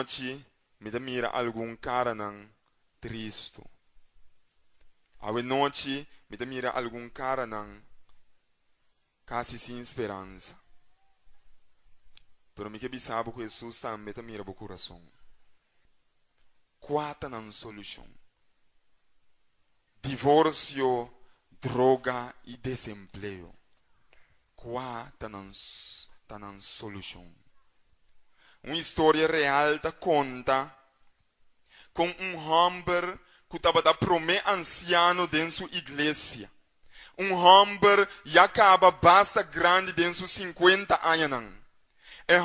noite, me mira algum cara não triste. A noite, me mira algum cara não quase sem esperança. Pero me que sabe que Jesus também me mira o coração. Quatro não solution. Divorsio, droga e desempleo. Quatro não solution. Uma história real da conta com homem que estava da promê anciano dentro sua iglesia. Homem que acaba basta grande dentro sua 50 anos.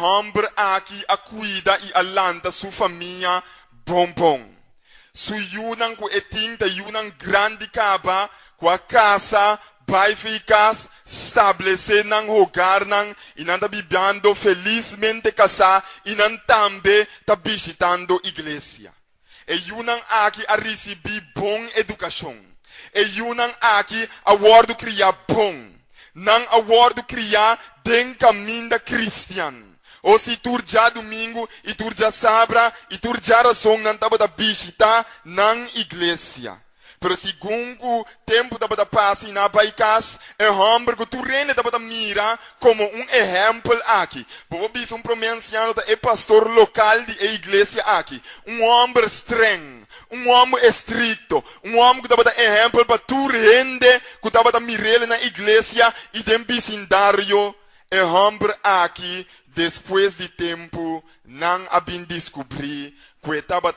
Homem aqui a cuida e alanta sua família bom. Su yunang ku etinta yunang grande kaba ku a kasa vai ficar estabelecer nang hogar nang inanda bibando felizmente casa inan tambe tá visitando iglesia. E yunang aqui a receber bom educação. E yunang aqui a wórdu criar bom. Nang a wórdu criar den caminho cristiano. Ou se tur já domingo, e tur já sabra, e tur já razão não estava da visita na igreja. Pero segundo o tempo da passa na baicas, é homem que tu rende da mira como exemplo aqui. Vou ver um promenciano da pastor local de igreja aqui. Homem estranho, homem estrito, homem que dava exemplo para tu rende que dava mirar na igreja e dem vecindário. É homem aqui. Depois de tempo, não abin descobrir que estava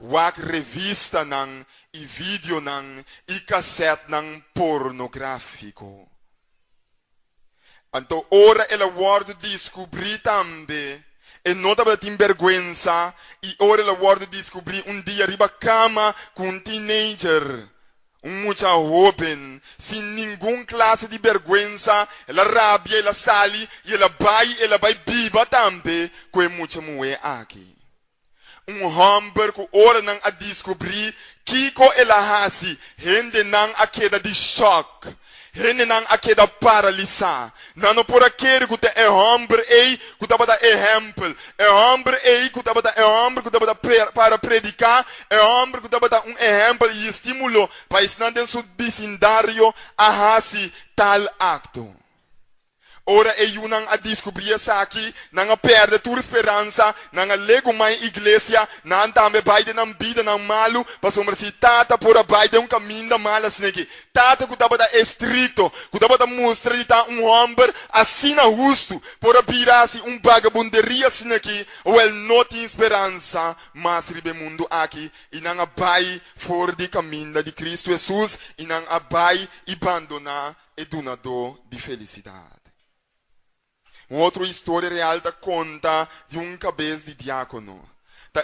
wak revista não e vídeo não e cassete não pornográfico. Então, ora ela word descobrir também e não estava tem vergonha e ora ela word descobrir dia riba cama com teenager. Muita jovem, sem nenhuma classe de vergonha, ela rabia, ela sali, e ela vai viva também, com muita mulher aqui. Homem que ora não a descobrir, que ela hace, gente não a queda de choque. Gente não a queda paralisar. Não por aquele que é homem aí que dá para exemplo. É homem aí que dá para predicar. É homem que dá para exemplo e estímulo para estar dentro do vecindário a fazer tal acto. Ora e não a descobrir isso aqui, não a perde tua esperança, não a lego mais igreja, não também vai de não bida não malo, Pasobra se tata por a vai de caminho da mala snake. Tata que dava da estrito, que dava da mostra de tá homem assim na justo, por a virar vagabunderia snake, ou ele não tem esperança, mas ribe mundo aqui, e não a vai fora de caminho de Cristo Jesus, e não a vai abandonar e donador de felicidade. Outra história real da conta de cabeça de diácono.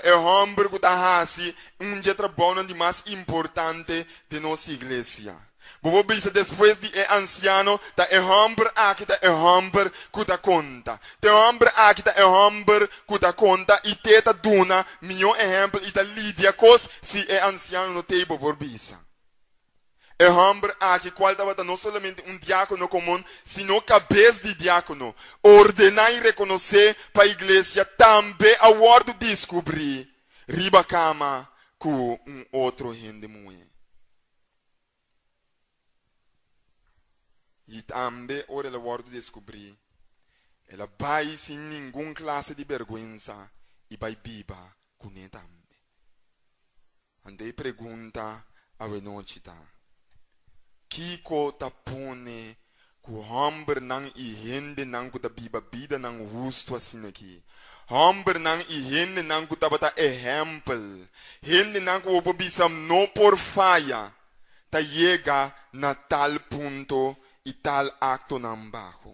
É homem que está fazendo trabalho de mais importante de nossa igreja. Vou ver depois de anciano, é homem aqui é homem que dá conta. É homem aqui é homem que dá conta e teta duna, meu exemplo, e da lidia cos se é anciano no table por bisa. É homem aqui qual estava não somente diácono comum, sino cabeça de diácono. Ordenar e reconhecer para a igreja também a wórdu descobrir riba cama com outro gente mulher. E também ora a wórdu descobrir ela vai sem nenhuma classe de vergonha e vai biba com ele também. Andei pergunta a noite tá. Kiko tapone ku homem nang ihende nang ku tabiba bida nang justo assim aqui. Homem nang ihende nang ku tabata exemplo. Hende nang ku obisam no por falha. Ta chega na tal ponto e tal acto nang bajo.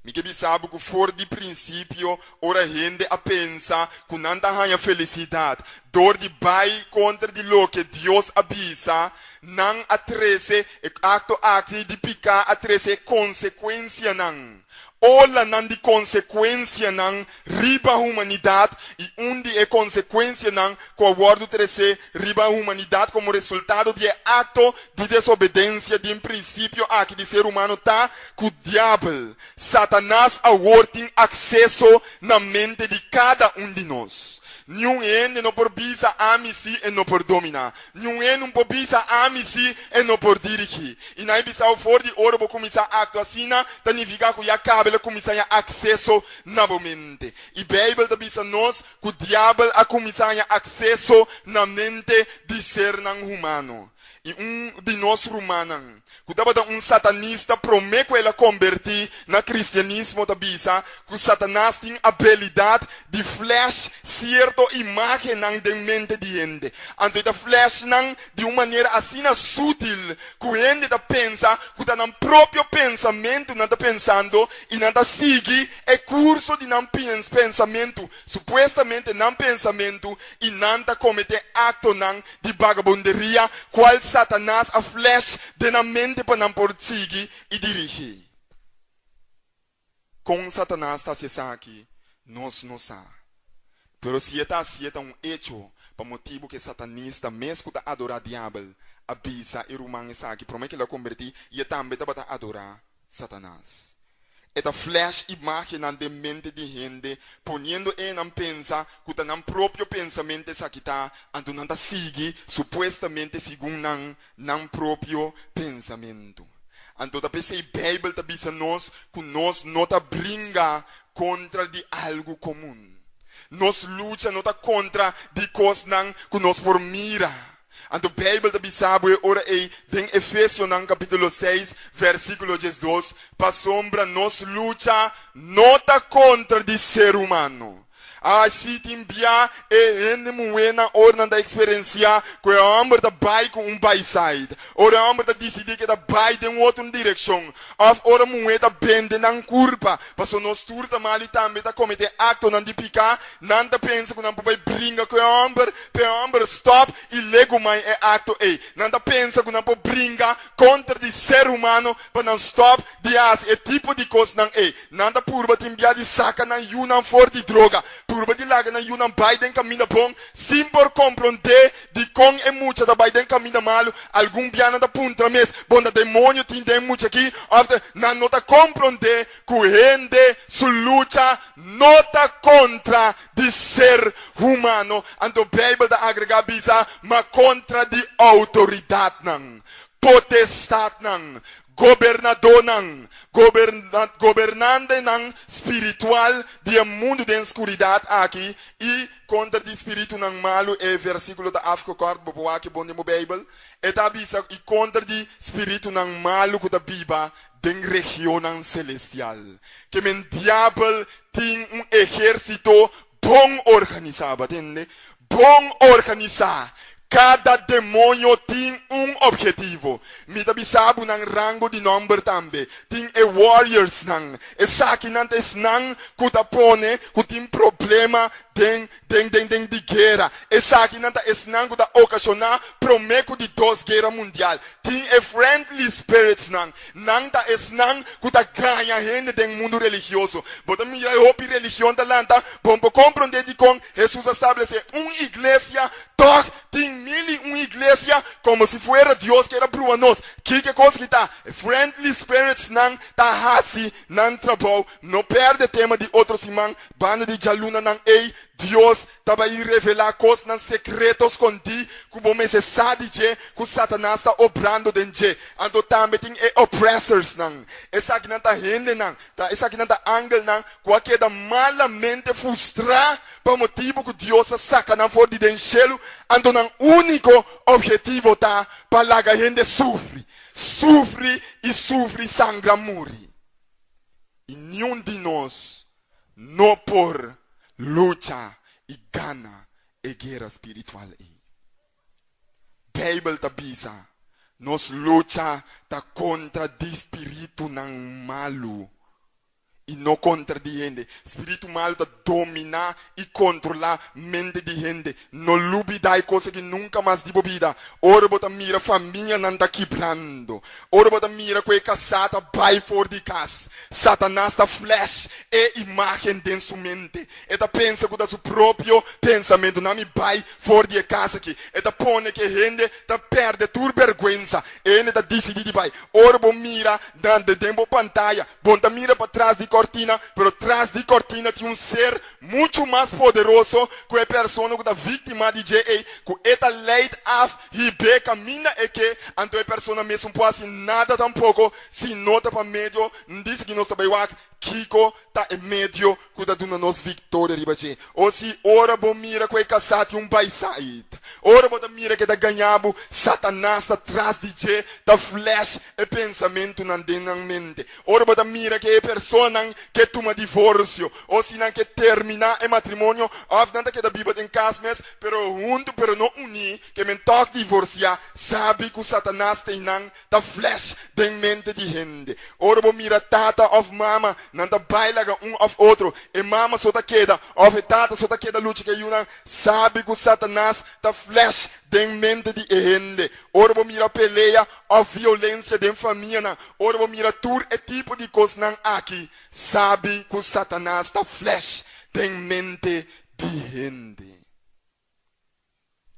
Me que sabe que for de princípio, ora gente a pensa que não há felicidade. Dor de bai contra de lo que Deus avisa, não atrese acto de picar atrese consequência não. Ola não de consequência não riba a humanidade e onde é consequência não com o wórdu 13 riba a humanidade como resultado de acto de desobediência de princípio aqui de ser humano tá com o diabo. Satanás a tem acesso na mente de cada de nós. Ninguém não por bisa amisi e não por dominar. Ninguém não por bisa amisi e não por dirigir. E na bisa o for de ouro vou começar a actuar assim, significa que a cabela começar a acesso na mente. E a Bíblia da bisa nós que o diabo a começar a acesso na mente de sernan humano. E de nós rumanan. Que satanista promete que ele convertir na cristianismo da bisa, que Satanás tem habilidade de flash certa imagem de mente de gente. Então, flash de uma maneira assim sutil, que a gente pensa, que está no próprio pensamento, não está pensando, e não está seguindo o curso de não pensamento, supostamente não pensamento, e não está cometendo acto de vagabunderia, qual Satanás a flash de na mente para não por seguir e dirigir. Com Satanás está se aqui, nós não sabemos. Pero se está hecho, para motivo que satanista, mesmo que adorar o diabo, avisa e ruman está aqui, promete que ele convertir, e também está para adorar Satanás. Esta flash imagem de mente de gente, ponendo em pensa, que está no próprio pensamento aqui está, então não está seguir, supostamente, segundo não próprio pensamento. Então, a Bíblia está dizendo nós, que nós não está brinca contra de algo comum. Nós luta não está contra de coisas que nós por mira. Então, a Bíblia está dizendo, ora aí, em Efesionan capítulo 6, versículo 12, Pasobra, nós luta não está contra de ser humano. Se timbia e muena orna da experiência que o homem da vai com side. Ora o homem da decidir que da vai de outra direção. Ora moeda bende na curva. Passou nós turta mali também da cometer acto não de picar, não da pensa que não vai brincar com o homem stop e lego mais é acto ei. Não da pensa que não vai brincar contra de ser humano para não stop de as e tipo de coisa não ei. Não da purba timbia de saca na yuna for de droga. Turba de laga na yunam Biden caminha bom, sim por compreender de com é muita da Biden caminha malo, algum biana da punta mes, bom da demônio tem muito aqui, after na nota compreender que o gente su lucha nota contra de ser humano, ando Bíblia da agregar bisa, mas contra de autoridade não, potestade não, governador não, governante não espiritual do mundo da escuridade aqui e contra o espírito não malo é versículo da África quarto boboa que bom de Bíblia e tá bisa e contra o espírito não malo que da Bíblia den região celestial que men diabo tem exército bom organizado, entende? Bom organizado. Cada demônio tem objetivo. Me da bisabu ng rango de number tambe. Tem warriors nang. Esaki nantes nang kutapone kutim problema de guerra. Esaki nanta esnang kuta ocasiona promeco de dos guerra mundial. Tem friendly spirits nang. Nang ta esnang kuta ganha gente den mundo religioso. Bota mira hopi religião da lanta. Bombo compreender de com Jesus estabelece iglesia. Toc tem iglesia como se fuera Dios que era para nós. Que coisa que está? Friendly spirits não tá assim, não trabou, não perde tema de outros irmãos, banda de jaluna não ei, Deus estava aí revelar coisas secretos com ti, que bom se sabe que Satanás está operando dentro. Então também tem oppressors não. Essa aqui não tá rende não, essa aqui não tá angle não, qualquer da malamente frustrar por motivo que Deus saca não for de dentro. Então não único objetivo tá para que a gente sofre sangra muri. E nenhum de nós não por luta e gana e guerra espiritual. Bíblia tá bisa, nós luta tá contra de espírito não malo. E não contra de gente. Espírito mal da dominar e controlar mente de gente. Não lubidai coisa que nunca mais de vida. Ora bota mira família não está quebrando. Ora bota mira que casata vai fora de casa. Satanás da flash e imagem de sua mente. Eta pensa que da seu próprio pensamento não me vai fora de casa aqui. Eta pone que gente da perde tur vergüenza. Ele da decide de vai. Ora bom mira dando tempo pantalla. Bom da mira para trás de cortina, pero tras de cortina tem ser muito mais poderoso que a pessoa que é vítima de J.A. que esta lei af ribe caminha e que então a pessoa mesmo pode nada tampouco se nota para meio diz que nós também Kiko tá em meio que dá nos vitória ribaje. Ou se ora bo mira que kasa ti paisait. Ora bo da mira que da ganhabo Satanás tá atrás de je da flash e pensamento nan denang mente. Ora bo da mira que persona que toma divorsio. Ou se não que termina e matrimonio, of nada que da Bíblia tem casmes, pero junto pero não uni que men toque divorciar, sabe que Satanás tem nan da flash den mente de gente. Ora bo mira tata of mama nanda bailaga of outro e mama só tá queda of tata só tá queda lucha que yuna sabe que Satanás tá flash den mente de gente. Ora bo mira peleia of violência den família na ora bo mira tur e tipo de coisa nan aqui sabe que Satanás tá flash den mente de gente,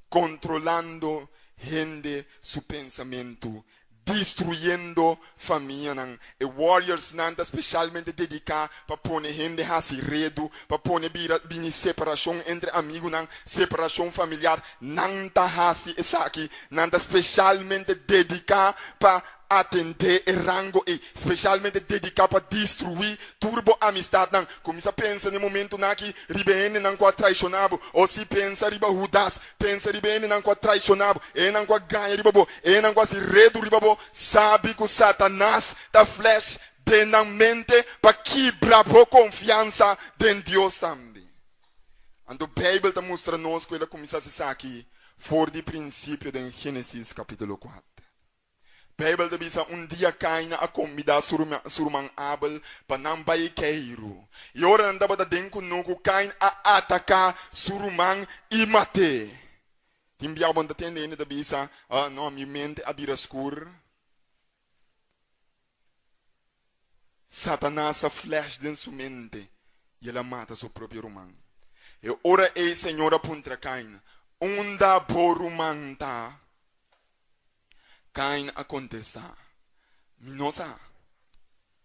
controlando gente su pensamento, destruyendo família e warriors nanda especialmente dedicar para pôr gente assim redo para pôr bini separação entre amigos separação familiar nanda assim essa aqui nanda especialmente dedicar para atender e rango e especialmente dedicar para destruir turbo amistad nan começa a pensar no momento naqui ribene nan qua traicionado ou se pensa riba Judas pensa ribene nan qua traicionado e nan qua ganha riba bo e nan qua se redo riba bo sabe que Satanás tá flash de na mente para quebrar a confiança em Deus também. Ando a Bíblia tá mostra nós que ela começa a ser aqui for de princípio em Gênesis capítulo 4. Bíblia diz dia Caim a convidar surman Abel para não vai queiro. E ora andava da dentro no Caim a atacar surman e mate. Timbia bom da tenda ainda diz não minha mente abira escura. Satanás a flash dentro sua mente e ela mata seu próprio ruman. E ora ei Senhor aponta Caim. Onda por ruman tá. Cain a contestar, minosa,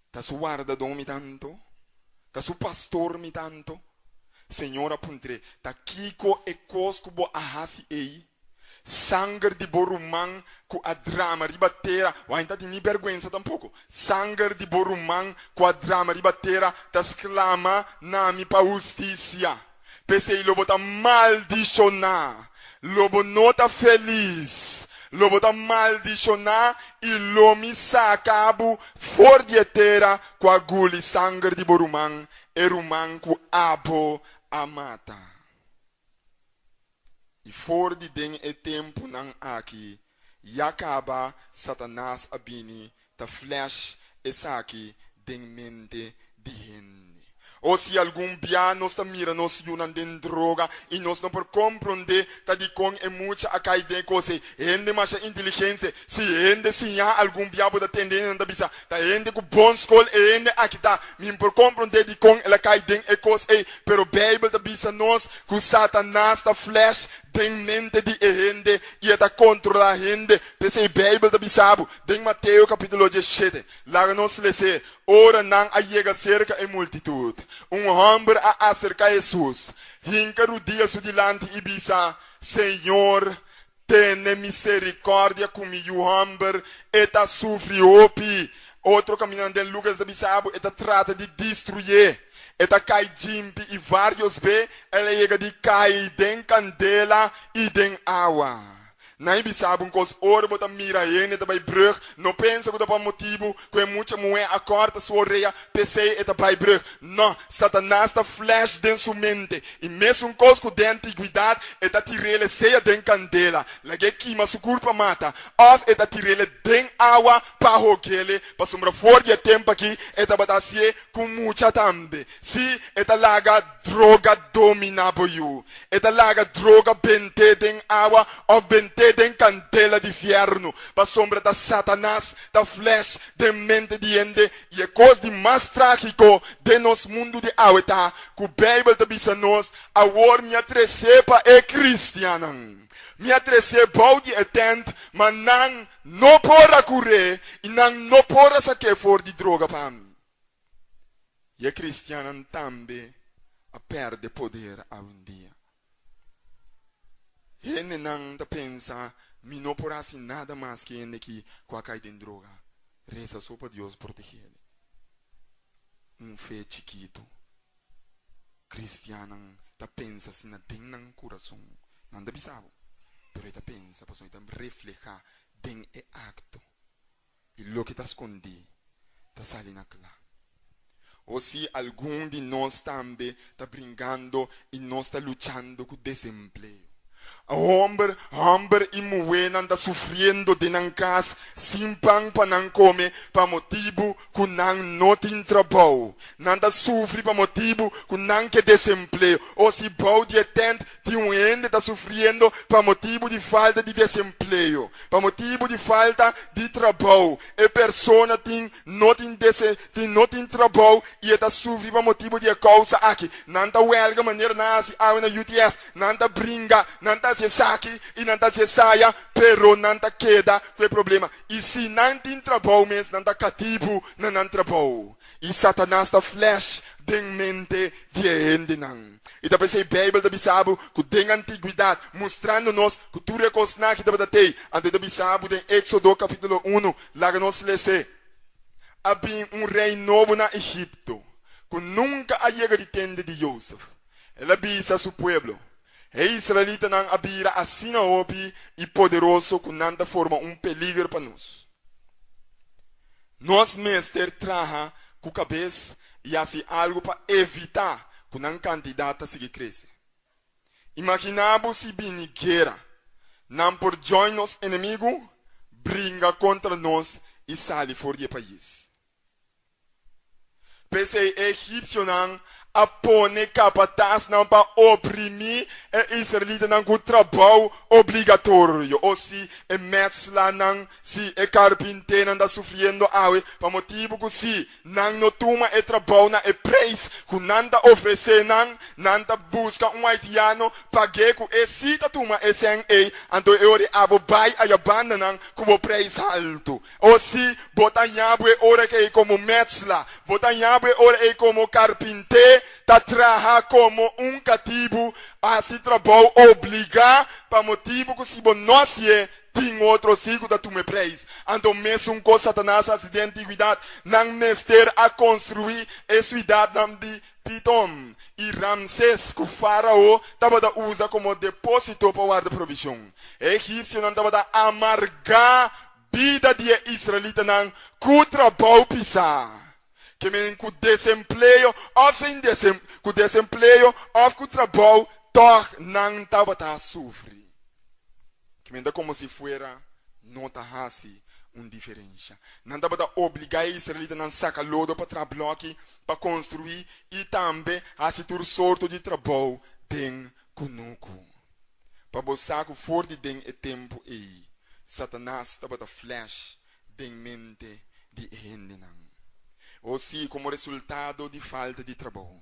ta su guarda domi tanto, ta su pastor mi tanto, Senhora puntre, ta kiko e coscubo ahasi ei, sangue de borumang cu a drama ribatera, ainda di vergüenza tampoco, sangue de borumang cu a drama ribatera, ta sclama nami pa justicia, pese il lobo ta maldicionar, lobo nota feliz, lobo ta maldicionar e lomi sacabu fordietera com a guli sangue de borumang e ruman com abo amata. E for de den e tempo nan aqui, e acaba Satanás abini ta flash e saki den mente de gente. Ou se algum dia nós está mira nós yunan den droga e nós não por compreender tá de com é muita a cair de coisa ende mais inteligência se ende se há algum dia pode atender anda bisa tá ende com bom escola ende aqui tá mim por compreender de com ela cai den é coisa pero Bíblia tá bisa nós que Satanás tá flash den mente de ende e está controlar a gente desse Bíblia tá bisa den Mateus capítulo 17 lá nós lê ora não chega cerca e multitud homem a acercar Jesus hinca o dia su dilante e bisa Senhor tene misericórdia comigo homem eta sofre hopi outro caminhando em Lucas da bisabo eta trata de destruir eta cai jimpi e vários be ela chega de cair den candela e den água. Na ibisabun cos ora bota mira ene da by brug no pensa que da pa motivo que é muita moe a corta sua orelha PC eta by brug no Satanás ta flash den sua mente e mesmo cos com de antiguidade eta tirele seia den candela la que queima su corpo mata of eta tirele den água pa rogele pa sombra for de tempo aqui eta batasie com muita tambe si eta laga droga domina boyu eta laga droga bente den água of bente den candela de fierno, para sombra da Satanás, da flash, de mente de ende, e é coisa de mais trágico de nosso mundo de aueta, que o Bíblia te bisa nós, a war me atresepa é cristiana. Me atresepa de etent, mas não pora curer, e não pora saque for de droga para mim. E a cristiana também a perde poder a um dia. Ele não pensa, me não por assim nada mais que ele que cai em droga. Reza só para Deus proteger ele. Fé chiquito. Cristiano ta pensa assim na tem nang coração. Não dá bisabo. Pero ele pensa, para ele reflejar den e acto. E lo que ta escondi, ta sali na clara. Ou se algum de nós também está brincando e nós está lutando com o desempleo. Hombre e mulher anda sofrendo de nan casa, sem pão para não comer, para motivo que não tem trabalho. Nanda sofre para motivo que não tem desempleo. Ou se bom de atento, de ende está sofrendo para motivo de falta de desempleo, para motivo de falta de trabalho. E pessoa não tem trabalho e está sofrendo para motivo de causa aqui. Nanda huelga maneira nasce, a na UTS, nanda brinca, nanda se saque e nanda se saia, pero nanda queda com o problema. E se não tem trabalho mesmo, nanda cativo, não trabalho. E Satanás está flash den mente de ende não. E da pensei Bíblia da bisabo que tem antiguidade mostrando-nos que tudo é coisa que da ter. Ante da bisabo em Éxodo capítulo 1, lá nós lê havia rei novo na Egipto que nunca chegou de tenda de Joseph. Ele avisa seu povo. E israelita não havia assim na hopi e poderoso que não forma peligro para nós. Nós mestre traja com a cabeça e assim algo para evitar que não candidata se cresça. Imaginamos se bem guerra, não por join nos inimigo, brinca contra nós e sai fora do país. Pensei Efesionan a pone capataz não para oprimir e israelita não com trabalho obrigatório. Ou se é metzla não, se é carpinteiro não está sofrendo awe, para motivo que se não toma e trabalho na e preço que não está oferecendo, não está busca haitiano, pague que e se está toma e sem e, então eu abo bai a banda não como preço alto. Ou se bota nhabu e ora que é como metzla, bota nhabu e ora é como carpinteiro, ta traha como cativo a se trabalho obrigar para motivo que se nós tem outro ciclo da tua preis. Então mesmo com Satanás de antiguidade não mester a construir a cidade de Pitom e Ramsés que o faraó estava a usar como depósito para guardar provisão. Egípcio não estava a amargar vida de israelita não com trabalho pisar. Que men com desempleo, ou sem desempleo, ou com trabalho, toch não estava a sofrer. Que men como se fuera não tahasse diferença. Não estava a obrigar a israelita a sacar lodo para trabalhar para construir e também a se tur sorto de trabalho den conosco. Para buscar o forte den e tempo aí. Satanás estava a flash den mente de endenang. Ou se como resultado de falta de trabalho,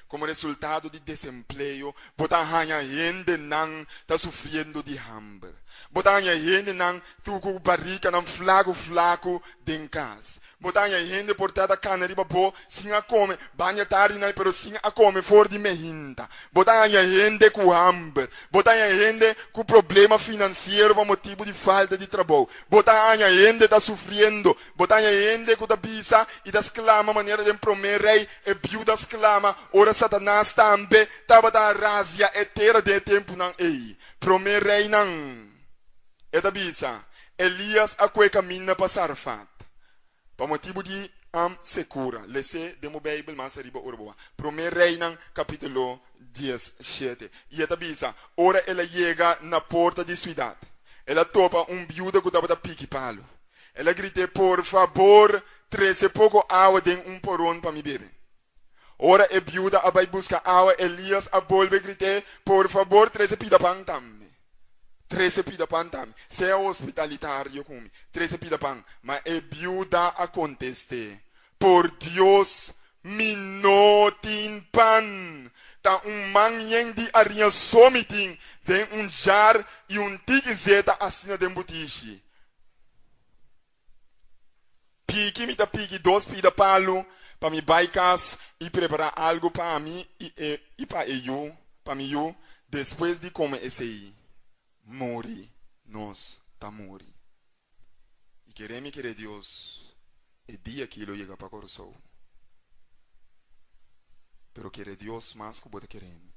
como resultado de desempleo, botar hanja gente não está sofrendo de hambre, botar hanja gente não tu com barriga não flaco de casa, botar hanja gente portada cana riba bo, sem a come, banha tarde não pero sem a come fora de mehinta, botar hanja gente com hambre, botar hanja gente com problema financeiro por motivo de falta de trabalho, botar hanja gente está sofrendo, botar hanja gente com da bisa e das clama maneira de prometer e viúvas clama ora Satanás também estava da razia eterna de tempo não ei. Promerei não. É da bisa. Elias a que caminha para Sarfat. Para motivo de secura. Lese demo Bíblia mas arriba urboa. Promerei não capítulo 17. E é da bisa. Ora ela chega na porta de cidade. Ela topa viúva que estava da pique palo. Ela grita por favor, treze pouco água de porão para me beber. Ora é viúva a vai buscar água, Elias a volve gritar, por favor, 13 pida pão também. 13 pida pão também. Se é hospitalitário comigo, 13 pida pão. Mas é viúva a contestar, por Deus, me não tem pão. Tá manhã de arinha somitim, tem jar e tique zeta assina de butiche. Pique, me tá pique, 2 pida palo, para me baikas e preparar algo para mim e para eu, depois de comer esse aí, morrer, nós tá morrer. E queremos que Deus, é dia que ele chega para o coração. Pero querer Deus mais que você queremos.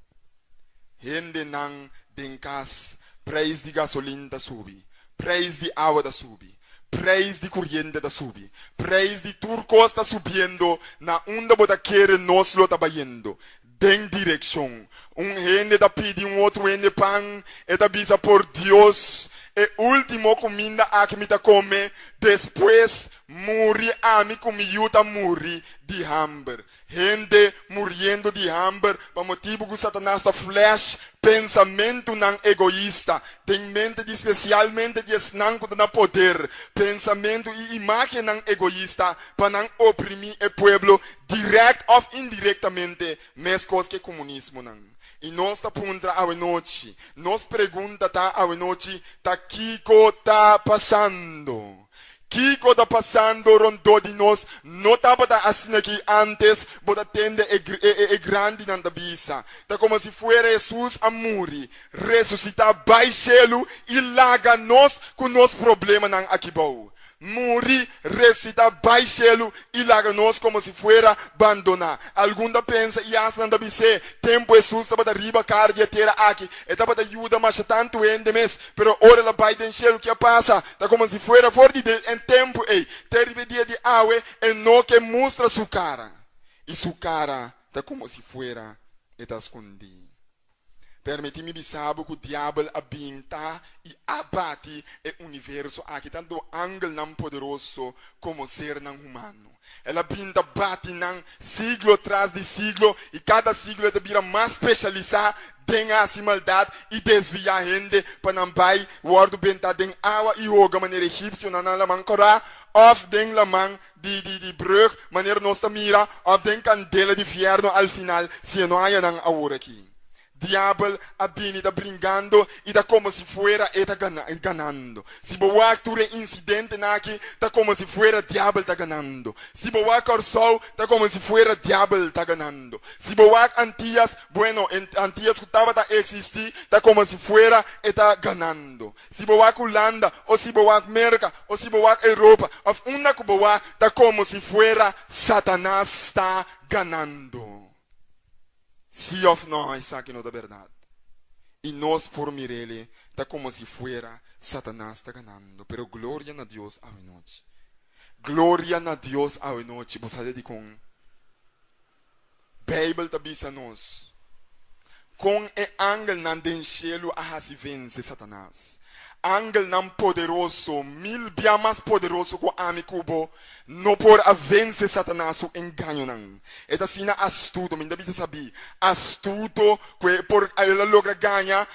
Gente não tem casa, preço de gasolina da subir, preço de água da subir, preço de corrente da subir, preço de turcos da subindo, na onda você quer nós lo tá indo. Den direction. Gente da pedir outro gente pão, e da bisa por Deus, e último comida a que me ta come, depois morri a mi como eu ta morri de hambre. Gente morrendo de hambre, para motivo que Satanás ta flash, pensamento não egoísta, tem mente de especialmente de não com poder, pensamento e imagem não egoísta, para não oprimir o povo, direct ou indiretamente, mesmo coisa que comunismo não. E nós ta pergunta a noite, nós pergunta ta a noite, ta Kiko tá passando. Kiko está passando rondou de nós, não estava assim aqui antes, mas a tenda é grande na bisa. Está como se fosse Jesus a morrer, ressuscitar baixelo e larga nós com nosso problema na aqui bom. Morrer, ressuscitar baixelo e larga nós como se fosse abandonar. Alguns pensa e assim não bisa, tempo Jesus estava da riba cardia terra aqui, estava da ajuda mas tanto ende mes, pero ora la bai den cielo que passa, está como se fosse fora de em tempo terve dia de awe e no que mostra sua cara. E sua cara está como se fosse está escondida. Permiti-me bisabo que o diabo abinta e abate o universo aqui, tanto ângulo não poderoso como sernan humano. Ela pinta bate não siglo atrás de siglo e cada siglo ela vira mais especializada tem a maldade e desviar a gente para não vai wórdu benta den água e roga maneira egípcia na lamang kura of den lamang de brug maneira nossa mira of den candela de fierno al final se não há nang agora aqui. Diabo abini está brincando e está como se fuera está ganando. Se boa ture incidente naqui, está como se fuera diabo está ganando. Se boa corsol, está como se fuera diabo está ganando. Se boa antias, bueno, antias que estava a existir, está como se fuera está ganando. Se boa Holanda, ou se boa América, ou se boa Europa, of uma que boa, está como se fuera Satanás está ganando. Se of nós sabe não da verdade. E nós por mirele está como se fuera Satanás está ganhando. Pero glória na Deus a noite. Glória na Deus a noite. Você sabe de com Bíblia está bisa nós. Com e ángel nan den cielo a se vence Satanás. Ángel não poderoso, 1000 vezes mais poderoso que o amigo, não por a vencer Satanás o engano não. É assim astuto, me deve saber, astuto que por ela logra ganhar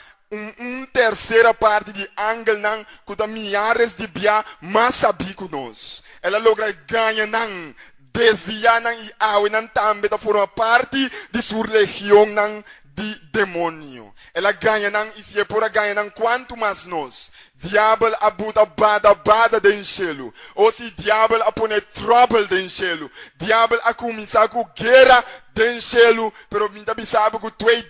terceira parte de ángel não que dá milhares de vezes mais sabe que nós. Ela logra ganhar não, desviar não e não também da forma parte de sua legião não de demônio. Ela ganha não e se é por ganha não quanto mais nós. Diabo abuta bada den cielo. Ou se diabo a pone trouble den cielo. Diabo a começar com guerra den cielo. Pero me dá sabe que tu é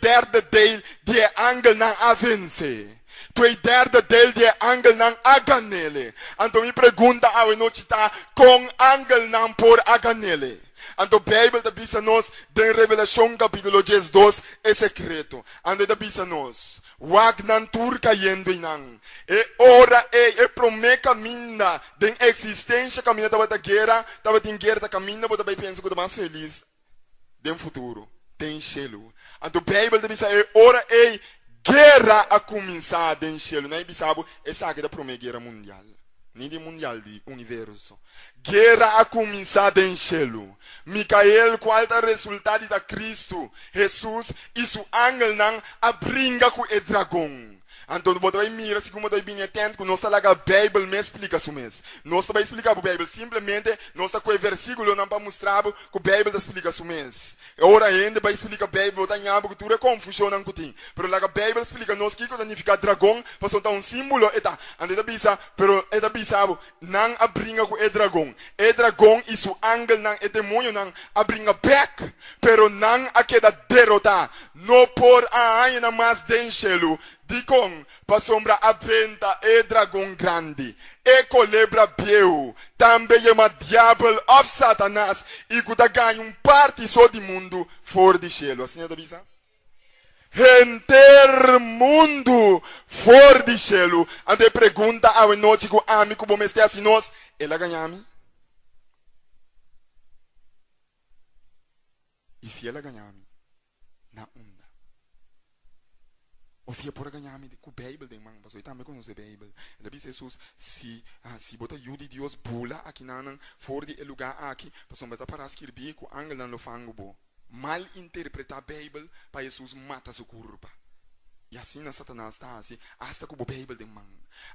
dele de ángel não a vencer. Tu é dele de ángel não a ganele. Então me pergunta a noite tá com ángel não por a ganele. Então a Bíblia da bisa nós den Revelashon capítulo 12 é secreto. Ande da bisa nós. Wag nan tur caindo inang. E ora e promeka minda den existência caminha tava da guerra, tava tem guerra da caminha, bota bem pensa que eu mais feliz den futuro, tem cielo. Então a Bíblia da bisa e ora e guerra a começar den cielo, nem bisabo é sabe da promessa guerra mundial. Nem de mundial de universo. Guerra a começar den cielo. Micael, qual é o resultado da Cristo? Jesus e seu ángel não a brinca com o dragão. Então, você vai mirar se como você bem atento, que nós está lá a Bíblia me explica isso mesmo. Nós vai explicar a Bíblia, simplesmente, nós está com o versículo não para mostrar que a Bíblia explica isso mesmo. Agora ainda vai explicar a Bíblia, você está que tudo é confusão não que tem. Mas lá a Bíblia explica nós que significa dragão, para soltar um símbolo, eta. Anda bisa, pero eta bisa, não abringa com o dragão. O dragão e seu ángel não é demônio não abringa back, pero não a queda derrotar. No por a ainda mais denchelo. Dicon, Pasobra aventa e dragão grande, e colebra bieu, também é uma diabo of Satanás, e que ganha parte só do mundo fora de cielo. Assim é da bisa? Enter mundo fora de cielo. Ande pergunta ao noite que o amigo bom este assim nós, ela ganha-me? E se ela ganha-me? Na onda. Ou se é por ganhar-me com a Bíblia, de mãe, mas eu também conheço a Bíblia. Ele diz Jesus, se bota ajuda de Deus, bula aqui não fora de lugar aqui, para bota para escrever com o ángel não lo fango bo. Mal interpretar a Bíblia, para Jesus mata sua curva. E assim na Satanás está assim, hasta com a Bíblia de mãe.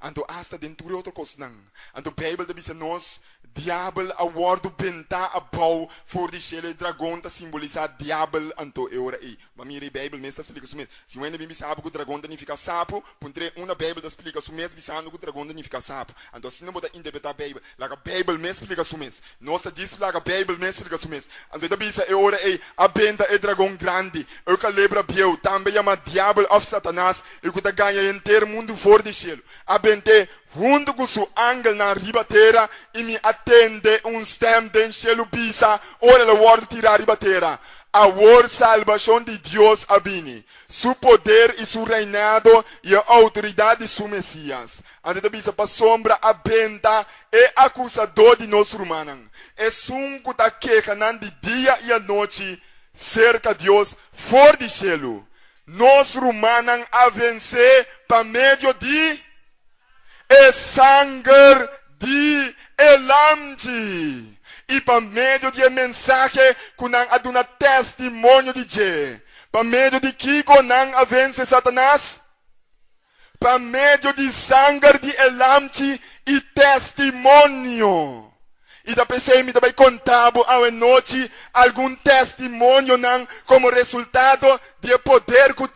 Então hasta dentro de outra coisa não. Então a Bíblia diz nós, diabo a wórdu benta a bau for de shele dragão ta simboliza diabo anto eura e. Mas mira a Bíblia mesmo explica isso mesmo. Se você não sabe que o dragão significa sapo, puntre uma Bíblia explica isso mesmo, pensando que o dragão significa sapo. Então se não pode interpretar a Bíblia, lá a Bíblia mesmo explica isso mesmo. Nós diz lá a Bíblia mesmo explica isso mesmo. Então da bisa eura e a benta é dragão grande, o calebra bieu, também é uma diabo of Satanás, e que ganha inteiro mundo for de shele. A bente junto com seu ángel na ribatera e me atende stem den cielo bisa, ora o wórdu tirar ribatera. A word salvação de Deus abini. Su poder e su reinado e a autoridade de su Messias. Ante da bisa Pasobra abenta e acusador de nós humanos. É sunco da queca de dia e a noite cerca de Deus fora de cielo. Nós humanos a vencer para meio de e sangue de elamti. E para meio de mensagem que não aduna testemunho de Deus. Para meio de que não avance Satanás. Para meio de sangue de elamti e testemunho. E da PC me também contava a noite algum testemunho não como resultado de poder que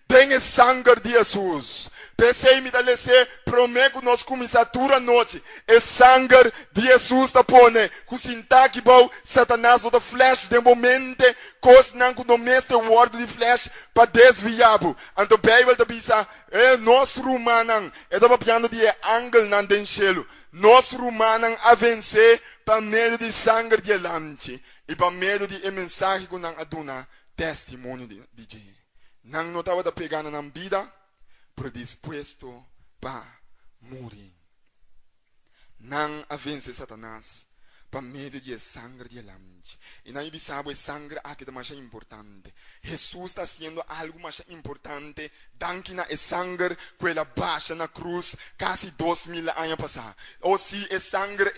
tem o sangue de Jesus. PC me da lese prometo nós começatura a noite. O sangue de Jesus da pone com sintaque bom Satanás ou da flash de momento cos não com o mesmo word de flash para desviar. Então a Bíblia da bisa nós ruman é da piano de ángel não den cielo. Nós ruman a vencer para meio de sangue de elamti e para meio de mensagem que não aduna testemunho de Jesus. Não notava da pegando na bida predisposto para morrer. Não avance Satanás para meio de sangue de elamti. E não sabe sangue aqui é mais importante. Jesus está sendo algo mais importante danke na sangue que ela baixa na cruz quase 2000 anos passados. Ou se é sangue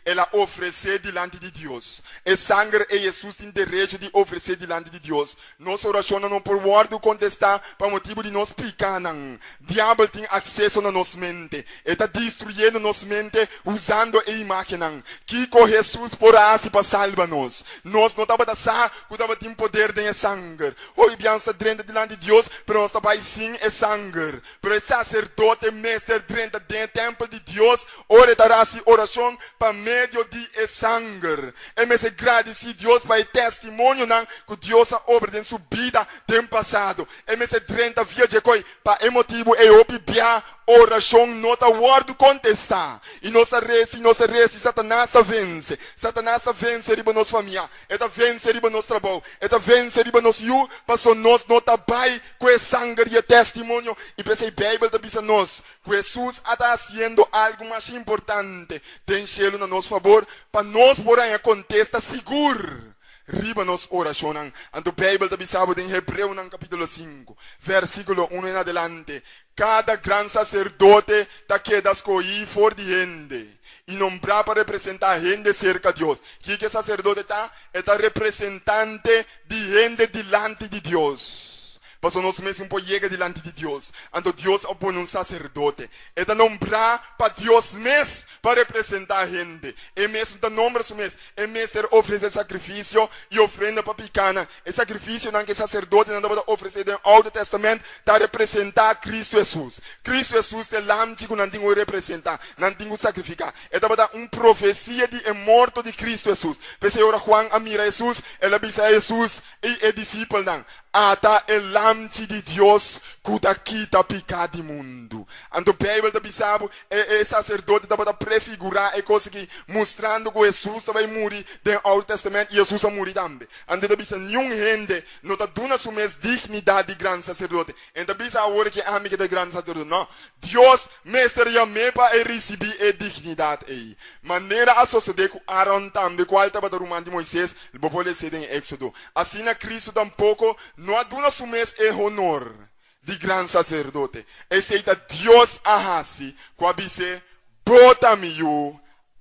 ela oferece diante de Deus. É sangue Jesus tem direito de oferecer diante de Deus. Nossa oração não por wórdu contestar para motivo de nós pecar não. Diabo tem acesso na nossa mente. Está destruindo nossa mente usando a imagem não. Que com Jesus por assim para salvar nós. Nós não estamos a que estava tem poder de sangue. Hoje bem está dentro diante de Deus, pero nós estamos sim é sangue. Pero o sacerdote mestre dentro do templo de Deus, ora dará oração para meio de sangue. E me se agradece Deus para o testemunho não que Deus a obra em sua vida tem passado. E me se dentro via de coi para emotivo e hopi bia oração nota wórdu contestar. E nossa resi Satanás está vence. Satanás está vence riba nossa família. Está vence riba nosso trabalho. Está vence riba nosso you. Passou nós nota bai com sangue e testemunho. E pensei Bíblia está dizendo nós que Jesus está fazendo algo mais importante. Tem cielo na nosso favor para nós porém contesta seguro. Riba nos oração. Anto Bíblia está dizendo em Hebreu capítulo 5, versículo 1 em adelante. Cada gran sacerdote está queda escolhido for de gente. E nombrar para representar gente cerca de Deus. Que sacerdote está? Está representante de gente delante de Deus. Pastor nós mesmo chega diante de Deus. Então Deus põe um sacerdote. E da nombrar para Deus mesmo para representar a gente. E mesmo da nombra su mesmo. E mesmo oferecer sacrifício e ofrenda para picana. E sacrifício não que sacerdote não deve oferecer no Alto Testamento para representar Cristo Jesus. Cristo Jesus é lamte que não tem que representar, não tem que sacrificar. E deve dar profecia de morto de Cristo Jesus. Pensei ora Juan amira Jesus, ela bisa Jesus e é discípulo não. Ata é lamte de Deus que da quita pecado do mundo. Então a Bíblia da bisabo é sacerdote da para prefigurar é coisa que mostrando que Jesus vai morrer no Alto Testamento e Jesus vai morrer também. Então da bisa nenhum gente não dá duna sua mesma dignidade de grande sacerdote. Então bisa agora que amiga de grande sacerdote não. Deus mestre já me para receber a dignidade aí. Maneira a sociedade que Aaron também qual estava da ruman de Moisés, ele pode ser em Éxodo. Assim na Cristo tampouco não há duna sua mesma honor de grande sacerdote. Esse é Deus ahasi, quabise bota-me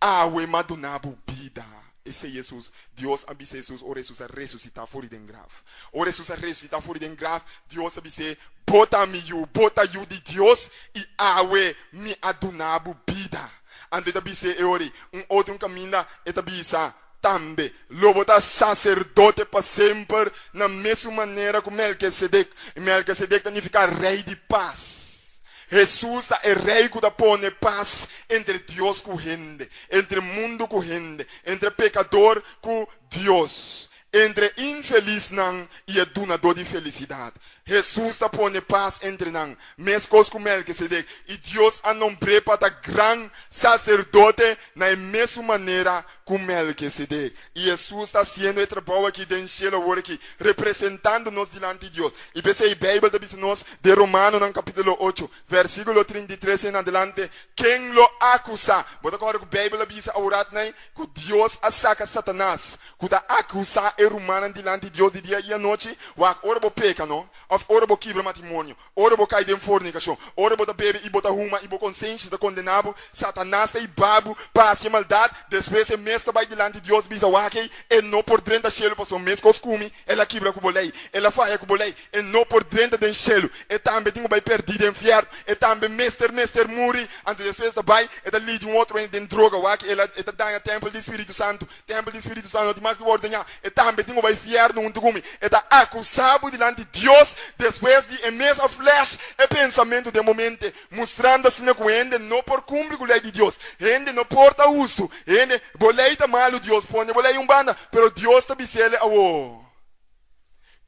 awe madunabu bida. Esse é Jesus. Deus abise Jesus, ora Jesus a ressuscitar fora de grave. Ora Jesus a ressuscitar fora de grave, Deus abise bota-me bota de Deus e awe me adunabu bida. Ante abise eori, outro caminho é abisa também, lobo da sacerdote para sempre, na mesma maneira que Melquisedeque. Melquisedeque significa rei de paz. Jesus é rei que põe paz entre Deus com gente, entre mundo com gente, entre pecador com Deus, entre infeliz não e donador de felicidade. Jesus está pondo paz entre nós, mesmo com Melquisedeque. E Deus a nombrado para grande sacerdote na mesma maneira com Melquisedeque. E Jesus está sendo trabalho aqui dentro da aqui, representando-nos diante de Deus. E pensei a Bíblia da nós de Romano no capítulo 8, versículo 33 em adelante. Quem lo acusa? Bota agora que a Bíblia diz a orar que Deus saca Satanás, que da acusar é romano diante de Deus de dia e a noite. O ora bo peca, não? Ora bo quebra matrimônio, ora bo cai em fornicação, ora bo da bebe e bota ruma e bo consciência da condenado, Satanás e babo passa a maldade, depois é mestre vai diante de Deus bisa wake e não por dentro da chelo passou mesmo com os cumi, ela quebra com bolei, ela faia com bolei, e não por dentro do chelo, e também tem vai perdido em inferno, e também mestre muri, antes depois da vai, e da lide outro em droga wake, ela está dando templo do Espírito Santo, de mais que ordenhar, e também tem vai inferno um tugumi, e da acusado diante de Deus. Depois de emesa flash e pensamento de momento, mostrando-se na coende, não por cumprir com a lei de Deus, gente não porta uso, gente boleita malo Deus, põe bolei banda, pero Deus está bisele awo.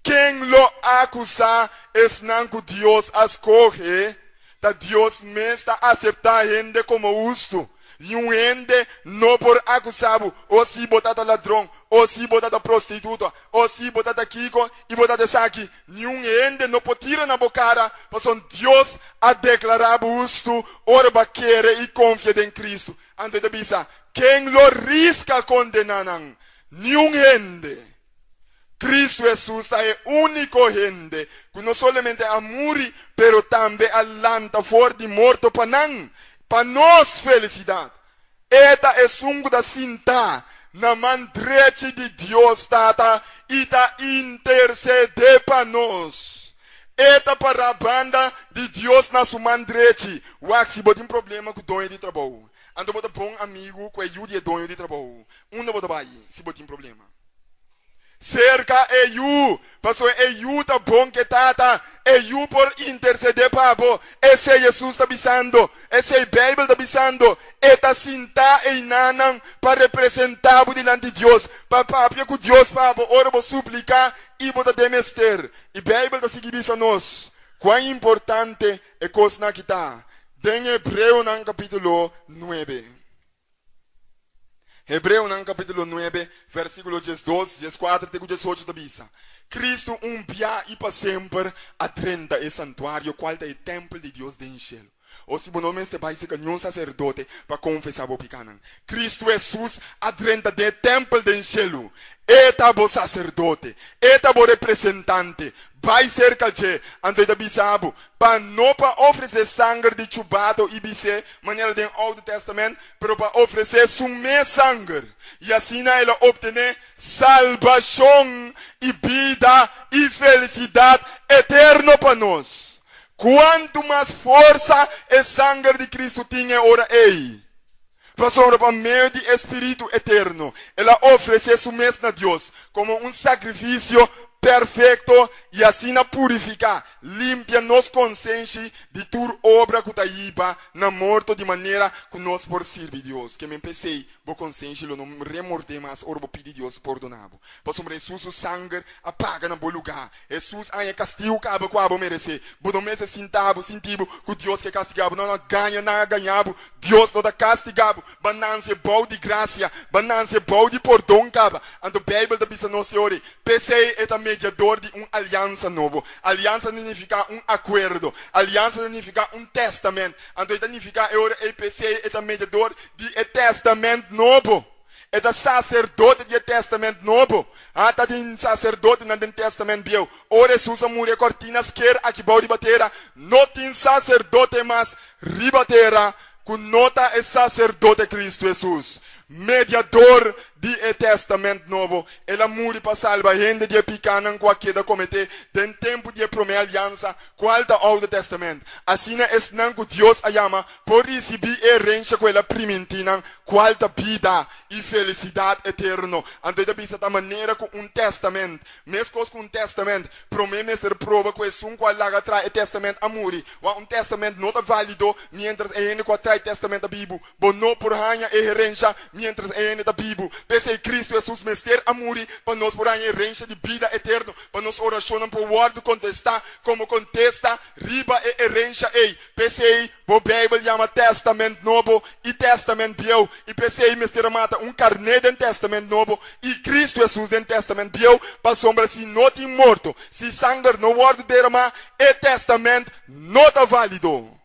Quem lo acusa es não que Deus escolhe, da Deus mesmo está aceitar gente como uso. E um ende não por acusado, ou se botar ladrão, ou se botar prostituta, ou se botar kiko e botar saki. Nenhum ende não pode tirar na bocara, porque Deus a declarado justo, ora querer e confia em Cristo. Antes de bisa, quem lo risca condenar, nenhum ende. Cristo Jesus é o único gente que não somente a morrer, pero também a lanta fora de morto para nós felicidade. Eta é sungo da cinta na mandrete de Deus tata e da interceder para nós. Eta para a banda de Deus na sua mandrete. Wax se botar problema com o dono de trabalho. Ando botar bom amigo com a ajuda de dono de trabalho. Não botar vai se botar problema. Cerca eu, pastor, eu tá bom que tata, eu por interceder pabo, esse Jesus tá bisando, esse é a Bíblia tá bisando, eta sinta e nanan para representar diante de Deus, para que Deus pabo, ora vou suplicar e vou demester, e a Bíblia tá seguindo nós, quão importante é coisa que tá, em Hebreu no capítulo 9. Hebreu no capítulo 9, versículo 12, 14 até 18 da Bíblia. Cristo pia e para sempre a 30 é santuário, qual é o templo de Deus do céu. Ou se você não vai ser um sacerdote para confessar o pecado. Cristo Jesus adrenta do templo do cielo. Eta bo sacerdote, eta bo representante, vai ser calce, ante da bisabo, para não para oferecer sangue de chubado e bise, maneira do Alto Testamento, pero para oferecer sume sangue. E assim ela obtém salvação e vida e felicidade eterna para nós. Quanto mais força e sangue de Cristo tinha ora ei. Pasobra por meio de Espírito Eterno, ela oferece su mesmo a Deus como um sacrifício perfeito e assim purifica, limpia nos consciência de tur obra que está na morte de maneira que nós por servir Deus. Que me pensei, bo consciência lo não remorde mais, ora bo pedir Deus perdonado. Pasobra Jesus o sangue apaga na bom lugar. Jesus aí castigo cabo que abo merece. Bo não merece sentido que Deus que castigava não ganha não ganhava. Deus não dá castigava. Bananse bom de graça, bananse bom de perdão cabo. Ando a Bíblia da bisa não senhor. Pensei é também mediador de uma aliança nova. Aliança significa acordo. Aliança significa testamento. Então, significa que o EPC é mediador de testamento novo. É sacerdote de testamento novo. Tá de sacerdote no testamento biel. Ora Jesus morreu cortinas quer aqui bau de batera. Não tem sacerdote mas ribatera. Que nota é sacerdote Cristo Jesus. Mediador de testamento novo. Ela morre para salvar gente de picanan qualquer da cometer den tempo de primeira aliança qual da Alto Testamento. Assim é não que Deus a chama por receber herança com ela primentina qual da vida e felicidade eterna. Então da bisa da maneira com testamento. Mesmo com testamento, promete ser prova que é qual lá traz testamento a morrer. Testamento não é válido mientras ele que traz testamento da Bíblia. Bom não por hanja e herança mientras ele da Bíblia. Pensei Cristo Jesus mester a morrer para nós por aí herança de vida eterna, para nós oração por wórdu contestar, como contesta riba e herança ei. Pensei, a Bíblia chama testamento novo e testamento velho, e pensei mester mata carnê de testamento novo e Cristo Jesus de testamento velho, para sombra se não tem morto, se sangue no wórdu derama e testamento não está válido.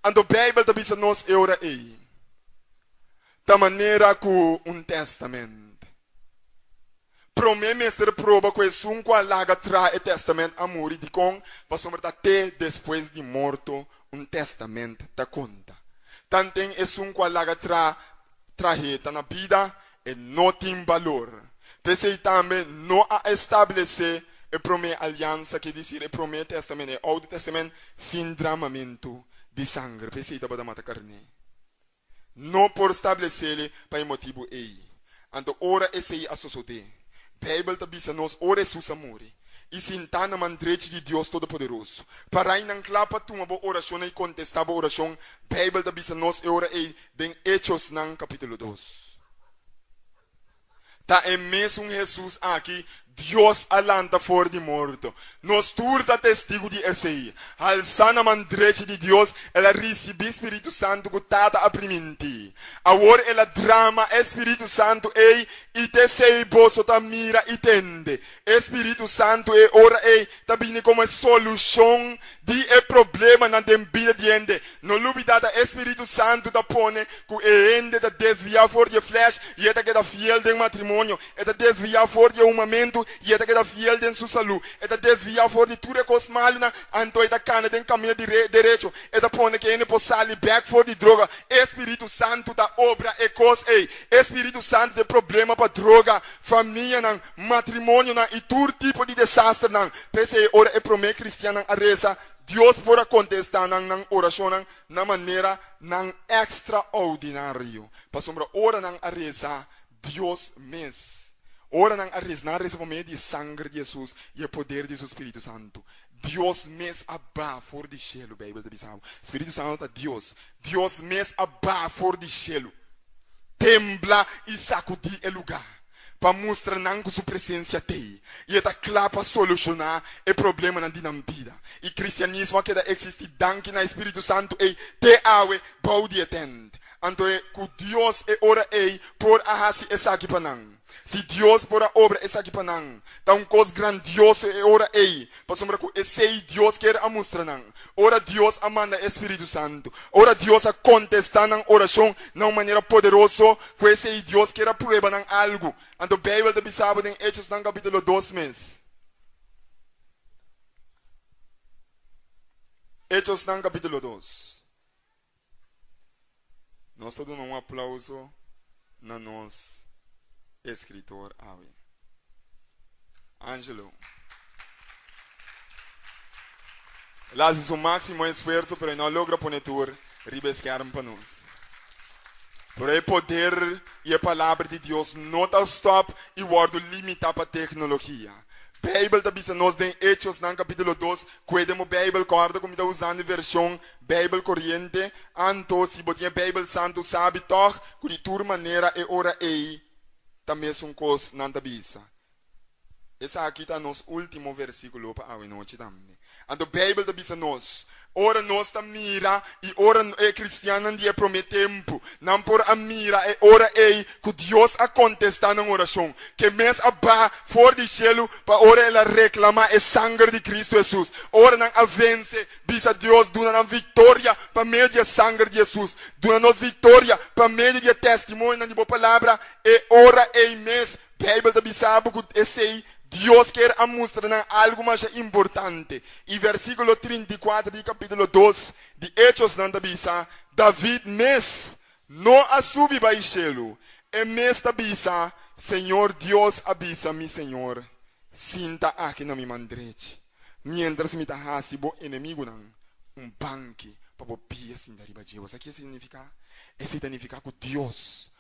Então a Bíblia da bisa nós ora ei. Da maneira que testamento. Promete ser prova que é um qual laga traz testamento a morrer de com, para sombra até depois de morto, testamento da conta. Tanto é um qual laga traz na vida e não tem valor. Pensei também não a estabelecer a primeira aliança que diz o primeiro testamento, o Alto Testamento, sem derramamento de sangue. Pensei da mata carne. Não por estabelecer para motivo ei. Então, ora esse a sociedade. Bíblia da bisa nós ora Jesus amore. E sinta na mandrete de Deus Todo-Poderoso. Para aí não clapa tu uma boa oração e contestar a oração. Bíblia da bisa nós ora ei. Den Hechos nan capítulo 2. Tá é mesmo Jesus aqui. Dios alanta fora de morto. Nós turta testigo de esse. Alçana mandrete de Deus, ela recebe Espírito Santo que tata a primenti. Agora ela drama Espírito Santo e te sei boso ta mira e tende. Espírito Santo ora ta bine como solution de problema na vida de ende. No lubidata Espírito Santo ta pone que ende ta desviar fora de flesh e eta que da fiel de matrimonio, eta desviar fora de humamento e eta que da fiel de sua saúde, eta desviar fora de tudo que os malna, anto eta cana de caminho direito, eta pone que ele possa sair back fora de droga. Espírito Santo da obra e cos Espírito Santo de problema para droga, família não, matrimônio não e todo tipo de desastre não. Pensei ora é promessa cristiana a reza. Deus pode contestar na oração na maneira extraordinária. Pasobra ora na reza Deus mesmo. Ora não arrisnar esse momento de sangue de Jesus e o poder de seu Espírito Santo. Deus mesmo abá fora de cielo, Bíblia da Bisão. Espírito Santo é Deus. Deus mesmo abá fora de cielo. Tembla e sacudir o lugar. Para mostrar não que sua presença tem. E é claro para solucionar o problema na vida. E cristianismo que existe danke na Espírito Santo e te awe baude atende. Anto ku Dios ora por ahasi esaki panang. Se Deus por a obra essa aqui panang, tá coisa grandioso ora Pasobra ku esse Deus quer a mostrar nang. Ora Deus amanda Espírito Santo. Ora Deus a contestar nang oração na maneira poderosa, ku esse Deus quer a prueba nang algo. Anto Bíblia da bisabo em Hechos nang capítulo 2 mês. Hechos nang capítulo 2. Nós todos dando aplauso na nós. Escritor Awe. Angelo. Ele hace su máximo esfuerzo, pero no logra poner tur ribescar para nós. Por aí poder e a palavra de Deus não está stop e wórdu limita para tecnologia. Bíblia está dizendo nós em Hechos no capítulo 2, cuidemos Bíblia corda como está usando a versão Bíblia corrente, anto se botinha Bíblia santo sabe toch, que de tur maneira e ora também são coisas não da bisa. Essa aqui está nos último versículo para a noite também. A Bíblia está dizendo nós, ora nós está mira e ora é cristiano dia prometempo, não por a mira e ora que Deus a contestar na oração, que mês aba for de céu para ora ela reclamar o sangue de Cristo Jesus, ora não a vence, bisa Deus dona na vitória para meio de sangue de Jesus, dona nos vitória para meio de testemunho de boa palavra e ora mês, Bíblia está dizendo que esse Deus quer a mostrar algo mais importante. E versículo 34 do capítulo 2 de Hechos não bisa, David mes não a subi para o céu. E mes bisa, Senhor Deus avisa mi Senhor, sinta aqui na minha mandrete. Mientras me tahasi bo inimigo não, banque para pia sin dariba de Deus. O que significa? Isso significa que Deus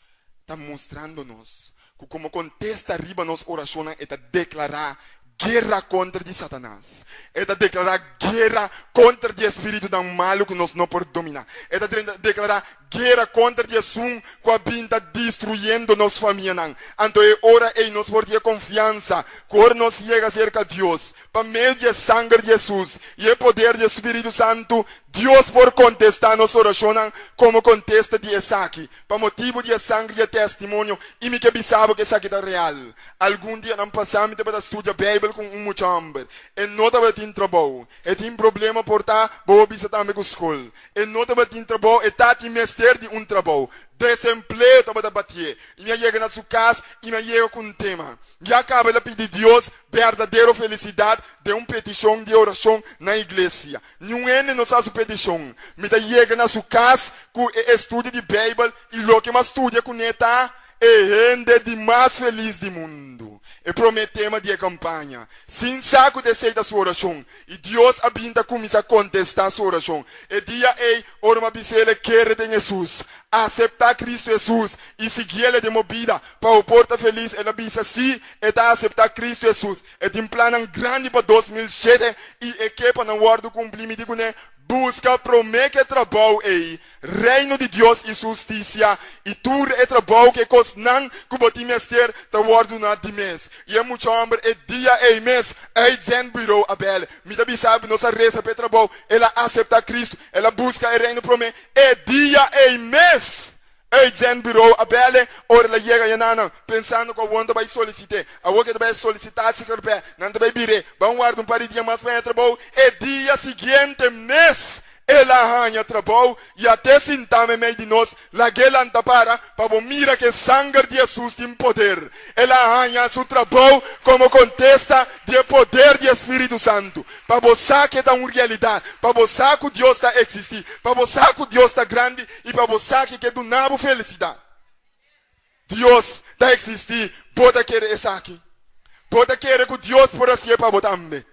está mostrando-nos como contesta arriba nos orações é declarar guerra contra de Satanás. É declarar guerra contra o espírito do mal que nos não pode dominar. É declarar guerra contra o som que a vinda destruindo nos família. Então é hora e nos por ter confiança quando nos chega cerca de Deus. Para meio de sangue de Jesus e o poder do Espírito Santo, Deus por contestar nos orações como contesta de Isaac. Para motivo de sangue de testemunho e me que bisabo que isso aqui é real. Algum dia não passamos para estudar a Bíblia com muito hambre. E não estava tendo trabalho. E tinha problema por estar boa bisa também com a escola. E não estava tendo trabalho. E está tendo mestre de trabalho. Desempleo estava a bater. E me chega na sua casa e me chega com um tema. E acaba de pedir a Deus verdadeira felicidade de petição de oração na igreja. Não é nossa petição. Me chega na sua casa com estudo de Bíblia e o que mais estuda com neta é gente de mais feliz do mundo. E prometemos de campanha. Sem saco de ser da sua oração. E Deus abinda começa a contestar a sua oração. E dia orma bisele quer de Jesus. Aceitar Cristo Jesus. E seguir ele de movida. Para o porta feliz. Ela bisa sim. E tá aceitar Cristo Jesus. E tem plano grande para 2007. E equipa na wórdu cumprir me digo né. Busca, promete trabalho reino de Deus e justiça e tudo é trabalho que cosnan que botim mestre da wórdu na dimes e é muito hambre é dia mês zen biro abel me da bisabe nossa reza para trabalho ela aceita Cristo ela busca o reino promete é dia mês zen biro abel ora ela chega yanana pensando que o wanda vai solicitar a woke vai solicitar se quer pé não vai bire vão guardar para dia mais para trabalho é dia seguinte mês ela hanja trabalho e até sintame meio de nós la gelanta para mira que sangue de Jesus tem poder ela hanja seu trabalho como contesta de poder de Espírito Santo para você que está uma realidade para você que Deus está existir para você que Deus está grande e para você que quer do nabo felicidade Deus está existir pode querer isso aqui pode querer que Deus por assim para botar me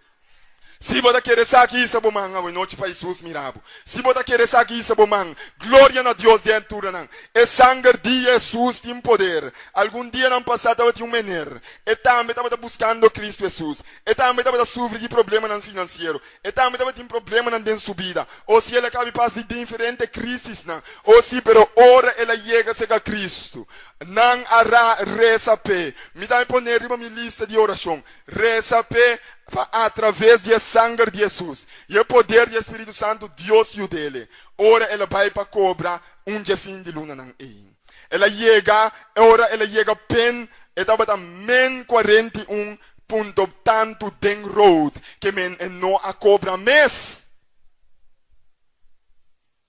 se você quer aqui isso bom manga we noite para Jesus mirabo se você quer aqui isso bom manga glória a Deus dentro nan e sangue de Jesus tem poder algum dia não passado eu tinha um menor e também estava buscando Cristo Jesus e também estava sofrendo de problema não financeiro e também estava tendo problema não tem subida ou se ele acaba passando de diferentes crises não ou se pero ora ela chega a Cristo Cristo. Não hará reza pe. Me dá poner riba minha lista de oração. Reza pe através do sangue de Jesus. E o poder do Espírito Santo, Deus e o dele. Ora ela vai para cobrar fim de luna não é. Ela chega, ora ela chega pen, estava também 41 ponto tanto den road, que men não a cobra mês.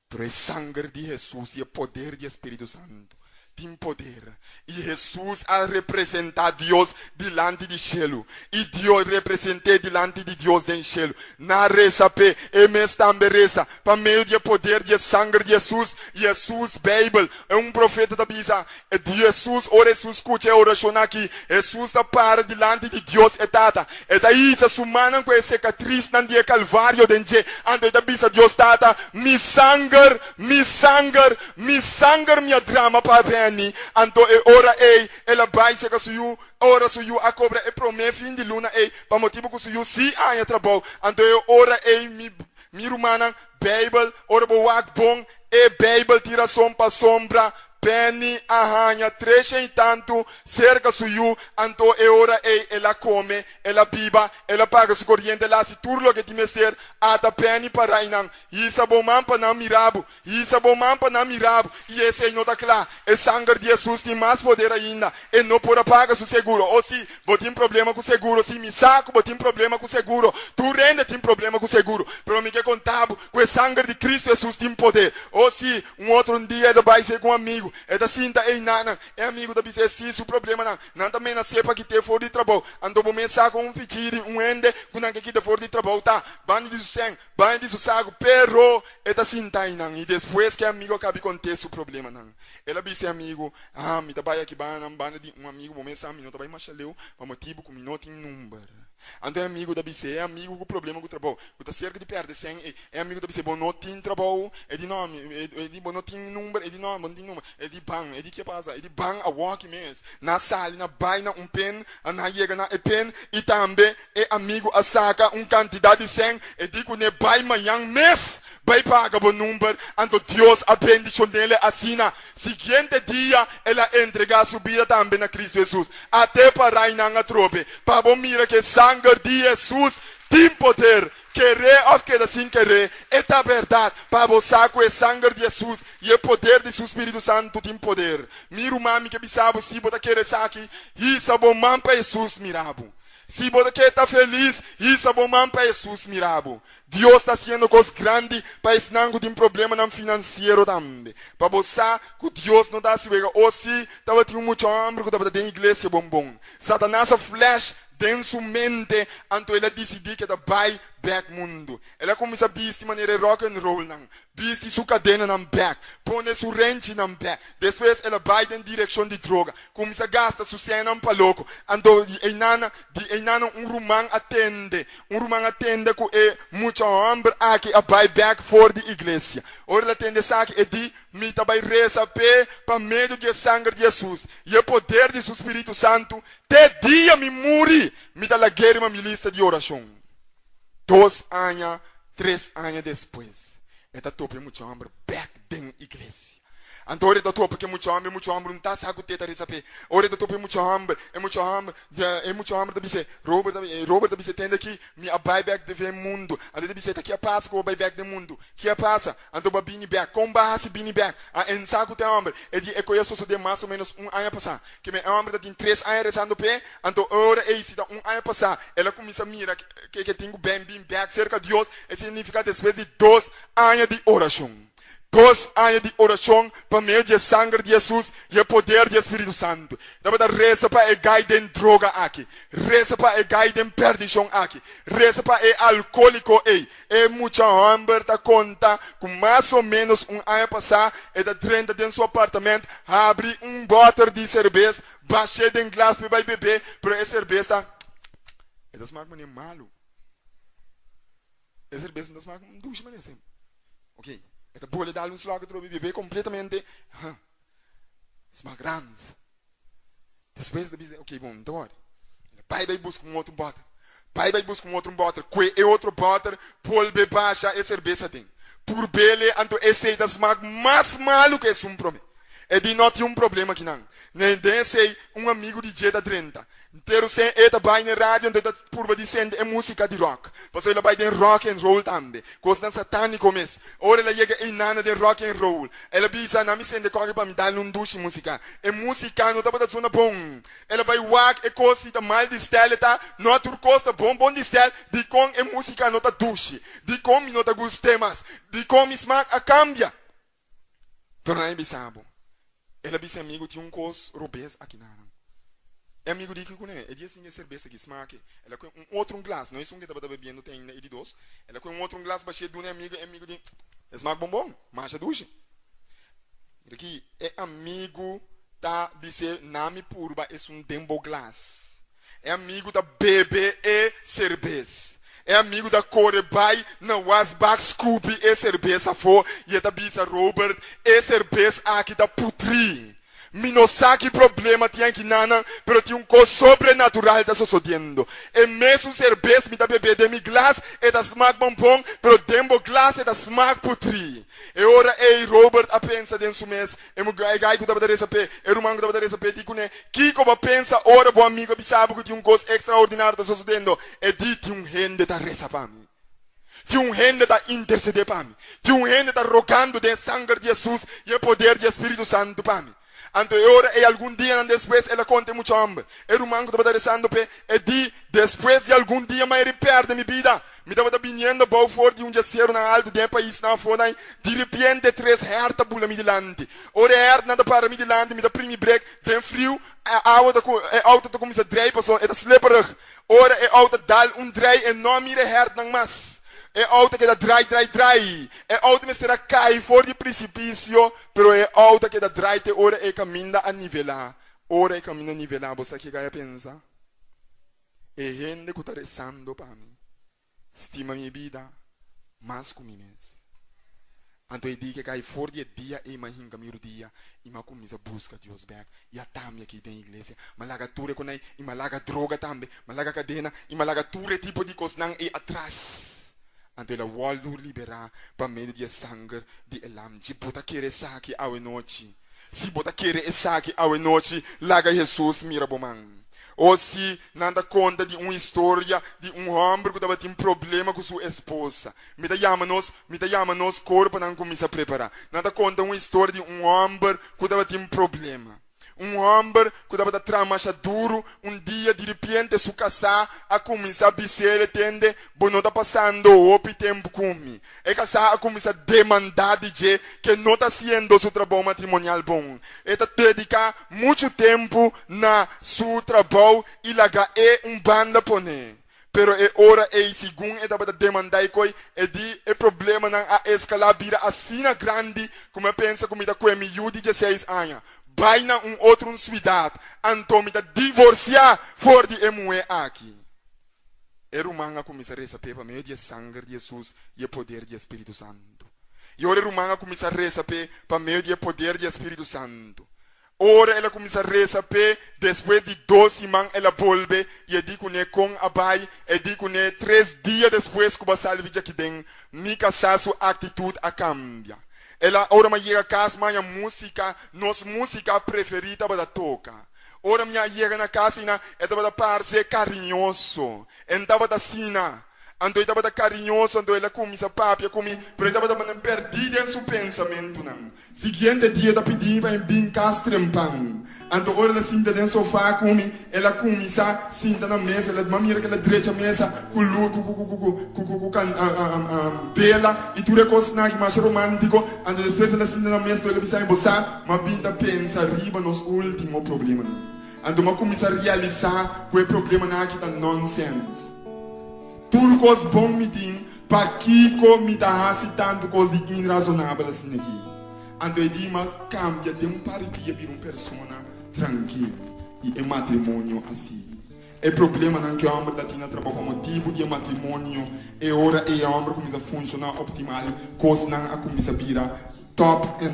Pero o sangue de Jesus e o poder do Espírito Santo tem poder. E Jesus a representar Deus delante do céu. E Deus representa delante de Deus do céu. Na reza pe, e mes também reza. Para meio do poder do sangue de Jesus. Jesus, Bíblia, é profeta da Bisa. Jesus, ora Jesus, escute a oração aqui. Jesus está para delante de Deus e tata. E daí, se humano com essa cicatriz, não dia calvário, dentro. Ante da Bisa, Deus tata. Mi sangue, minha drama para ver. Anto e ora ela vai se que suyu ora suyu a cobra e promete fim de luna para motivo que suyu si anya trabou anto e ora mi rumana Bible ora boak bom e Bible tira som pa sombra penny a hanja trecha e tanto cerca suyu anto e ora ela come ela biba ela paga su corriente lá se turlo que timester ata penny para inang isa bomam pa na mirabu e esse aí não tá claro e sangue de Jesus tem mais poder ainda e não pode pagar su seguro ou se botim problema com seguro se me saco botim problema com seguro tu rende tem problema com seguro pero me que contabo com o sangue de Cristo Jesus tem poder ou se outro dia ele vai ser com um amigo é da cinta nana é amigo da bice se o problema não também na sepa que te for de trabalho ando bom mensar com pitiri ende com que te for de trabalho tá bande de sangue bande de saco pero é da cinta não e depois que amigo acabe acontece o problema não ela bice amigo me trabalha aqui banda de amigo bom mensar me não trabalha mais leu para motivo com minuto em número. Então é amigo da BC, é amigo com problema com o trabalho. Quando cerca de perto, é amigo da BC, bom não tem trabalho, é de nome, é de bom não tem número, é de nome, bom tem número, é de bang, é de que passa, é de bang a walk mesmo. Na sala, na baina pen, na chega na pen, e também é amigo a saca quantidade de sangue, é de que ne bai manhã mês, vai pagar bom número, então Deus a bendição dele assina. Seguinte dia, ela entrega a subida também na Cristo Jesus, até para na trope, para bom mira que sangue de Jesus tem poder, querer ou que sem querer, é a verdade, para você com o sangue de Jesus e o poder de seu Espírito Santo tem poder. Miro mami que bisabo se bota querer aqui, isso é bom man para Jesus mirabo. Se você quer estar feliz, isso é bom para Jesus mirabo. Deus está sendo coisa grande para esse não tem problema não financeiro também. Para você, que Deus não dá se vega. Ou se estava tendo muito hambre, que estava dentro da igreja bom. Satanás a flash dentro sua mente, então ele decidiu que vai back mundo. Ela começa a vestir de maneira rock and roll não. Vestir sua cadena não back, põe sua rente não back. Depois ela vai em direção de droga. Começa a gastar sua cena para louco. Então enana ruman atende com muito hambre aqui a vai back for the iglesia. Ora ela atende aqui e di mita vai reza para meio do sangue de Jesus. E o poder de seu Espírito Santo te dia me muri. Me dá a guerra minha lista de oração. 2 anos, 3 anos depois, ela topa muito hambre back dentro da igreja. Então, ora topa porque muito hambre não está saco teta receber. Ora topa muito hambre da bice. Robert da bice tende aqui, me a buyback de ver mundo. Ali da bice aqui a passa com o buyback do mundo. Que a passa, então ba bini back, com base bini back. A en saco tem hambre. E de conheço de mais ou menos 1 ano passar. Que me hambre da tem 3 anos rezando pé. Então, ora se dá 1 ano passar, ela começa a mirar que tenho bem back cerca de Deus, e significa depois de 2 anos de oração. 2 anos de oração para meio de sangue de Jesus e o poder do Espírito Santo. Dá para reza para gaiden droga aqui. Reza para gaiden perdição aqui. Reza para alcoólico é muita hambre da conta com mais ou menos 1 ano passar e da dentro de seu apartamento abre bottle de cerveja, baixa de glass para beber, para a cerveja é das marcas malo. A cerveja das marcas duas maneiras. OK. Esta bolha dá um slag para beber completamente. Sma grande. Depois da bicha, ok, bom, então olha. Pai vai buscar outro bottle. Que é outro bottle, polbe baixa e cerveja tem. Por bele, então esse é das mais malo que é um prome. E di não tinha problema aqui não. Nem sei amigo de Jeda 30. Inteiro sem eta vai na rádio, então purba dizendo é música de rock. Você ela vai de rock and roll também. Coisa satânico mesmo. Ora ela chega em nana de rock and roll. Ela bisa na me sende corre para me dar duche música. E música não tá para zona bom. Ela vai walk e coisa tá mal de style tá. Não tur costa bom de style. De com e música não tá duche. De com não tá gustemas. De com me smack a cambia. Tornai bisabo. Ela bisa amigo tinha cos robês aqui na. É amigo de que conhece, é dia assim a cerveja que smaque. Ela com outro glass, não é isso que estava bebendo tem na de dois. Ela com outro glass baixo de um amigo de smaque bombom, marcha ducha. Aqui é amigo da dizer nome purba é dembo glass. É amigo da bebê e cerveja. É amigo da Corebai, na Wasbach Scooby e cerveja for, e é da bisa Robert e cerveja aqui da putri. Minosaki problema tinha que nana, pero tinha coisa sobrenatural tá sucedendo. E mesmo cerveja me dá beber de mi glass e da smack bombom, pero dembo glass e da smack putri. E ora Robert a pensa dentro mês, e mo gai que dava dar essa pé, e ruman que dava dar essa pé, digo né, Kiko va pensa ora bo amigo bisabo que tinha coisa extraordinário tá sucedendo, e di tinha gente da reza para mim. Tinha gente da interceder para mim. Tinha gente da rogando de sangue de Jesus e o poder do Espírito Santo para mim. Então, ora, e algum dia depois, ela conta muito hambre. E o manco estava rezando para e di, depois de algum dia, mas ele perde minha vida. Me estava vindo para fora de jaceiro na alto, de um país na fora, de repente, 3 hertas pula me delante. Ora, herta nada para me delante, me dá primi break, tem frio, a auto está começando a dreia, é da sleperig. Ora, é auto dal dreia, e não mira herta não mais. É auto que dá dry. É auto que será cai fora de precipício, pero é auto que dá dry te ora é caminha a nivelar. Ora é caminha a nivelar, você que vai pensar. É gente que está rezando para mim. Estima minha vida, mas com mim mesmo. Então eu digo que cai fora de dia e imagina meu dia, e me começa a buscar Deus back. E a também aqui dentro da igreja, malaga ture com aí, e malaga droga também, malaga cadena, e malaga ture tipo de coisa não é atrás. Ante la wórdu liberar para meio de sangue de elam. Se bota querer saque ao noite. Se bota querer saque ao noite, laga Jesus mira bomang. Ou se nada conta de uma história de homem que estava tendo problema com sua esposa. Me dá nos corpo não começa a preparar. Nada conta uma história de homem que estava tendo problema. Homem que estava trabalhando duro, dia de repente sua casa a começar a biser tende, bom não está passando hopi tempo comigo. E casa a começar a demandar de que não está sendo seu trabalho matrimonial bom. E está dedicar muito tempo na seu trabalho e laga banda pone. Pero é ora e segundo estava a demandar coi e di é problema não a escalar vira assim grande como pensa como está com miúdo de 16 anos. Vai na outro cidade, então me divorciar fora de emoe aqui. E rumanga começa a receber para meio de sangue de Jesus e o poder do Espírito Santo. E ora rumanga começa a receber para meio de poder do Espírito Santo. Ora ela começa a receber depois de 12 semanas ela volve e digo né com a pai e digo né 3 dias depois que o salve aqui dentro, me casar sua atitude a cambia. Ela ora me chega a casa, minha música, nossa música preferida para tocar. Ora me chega na casa e ela para parecer carinhoso. Então para sina. Então ela para carinhoso, então ela come sa papia come, pero ela para perdida em seu pensamento não. Seguinte dia ela pediu para bem castrempang. Então ora ela sinta no sofá come, ela começa sinta na mesa, ela mamira que ela direita mesa, bela e tudo coisa na que mais romântico. Então depois ela sinta na mesa, ela pensa em você, mas pinta pensa riba nos último problema. Então ela começa a realizar que o problema não é que tá nonsense. Tudo coisa bom me tem, para Kiko me dá tanto coisa de irrazonável assim aqui. Então eu digo, cambia de paripia para uma pessoa tranquila e matrimônio assim. O problema não é que o homem está trabalhando com motivo de matrimônio, e ora o homem começa a funcionar optimal, coisa não começa a virar top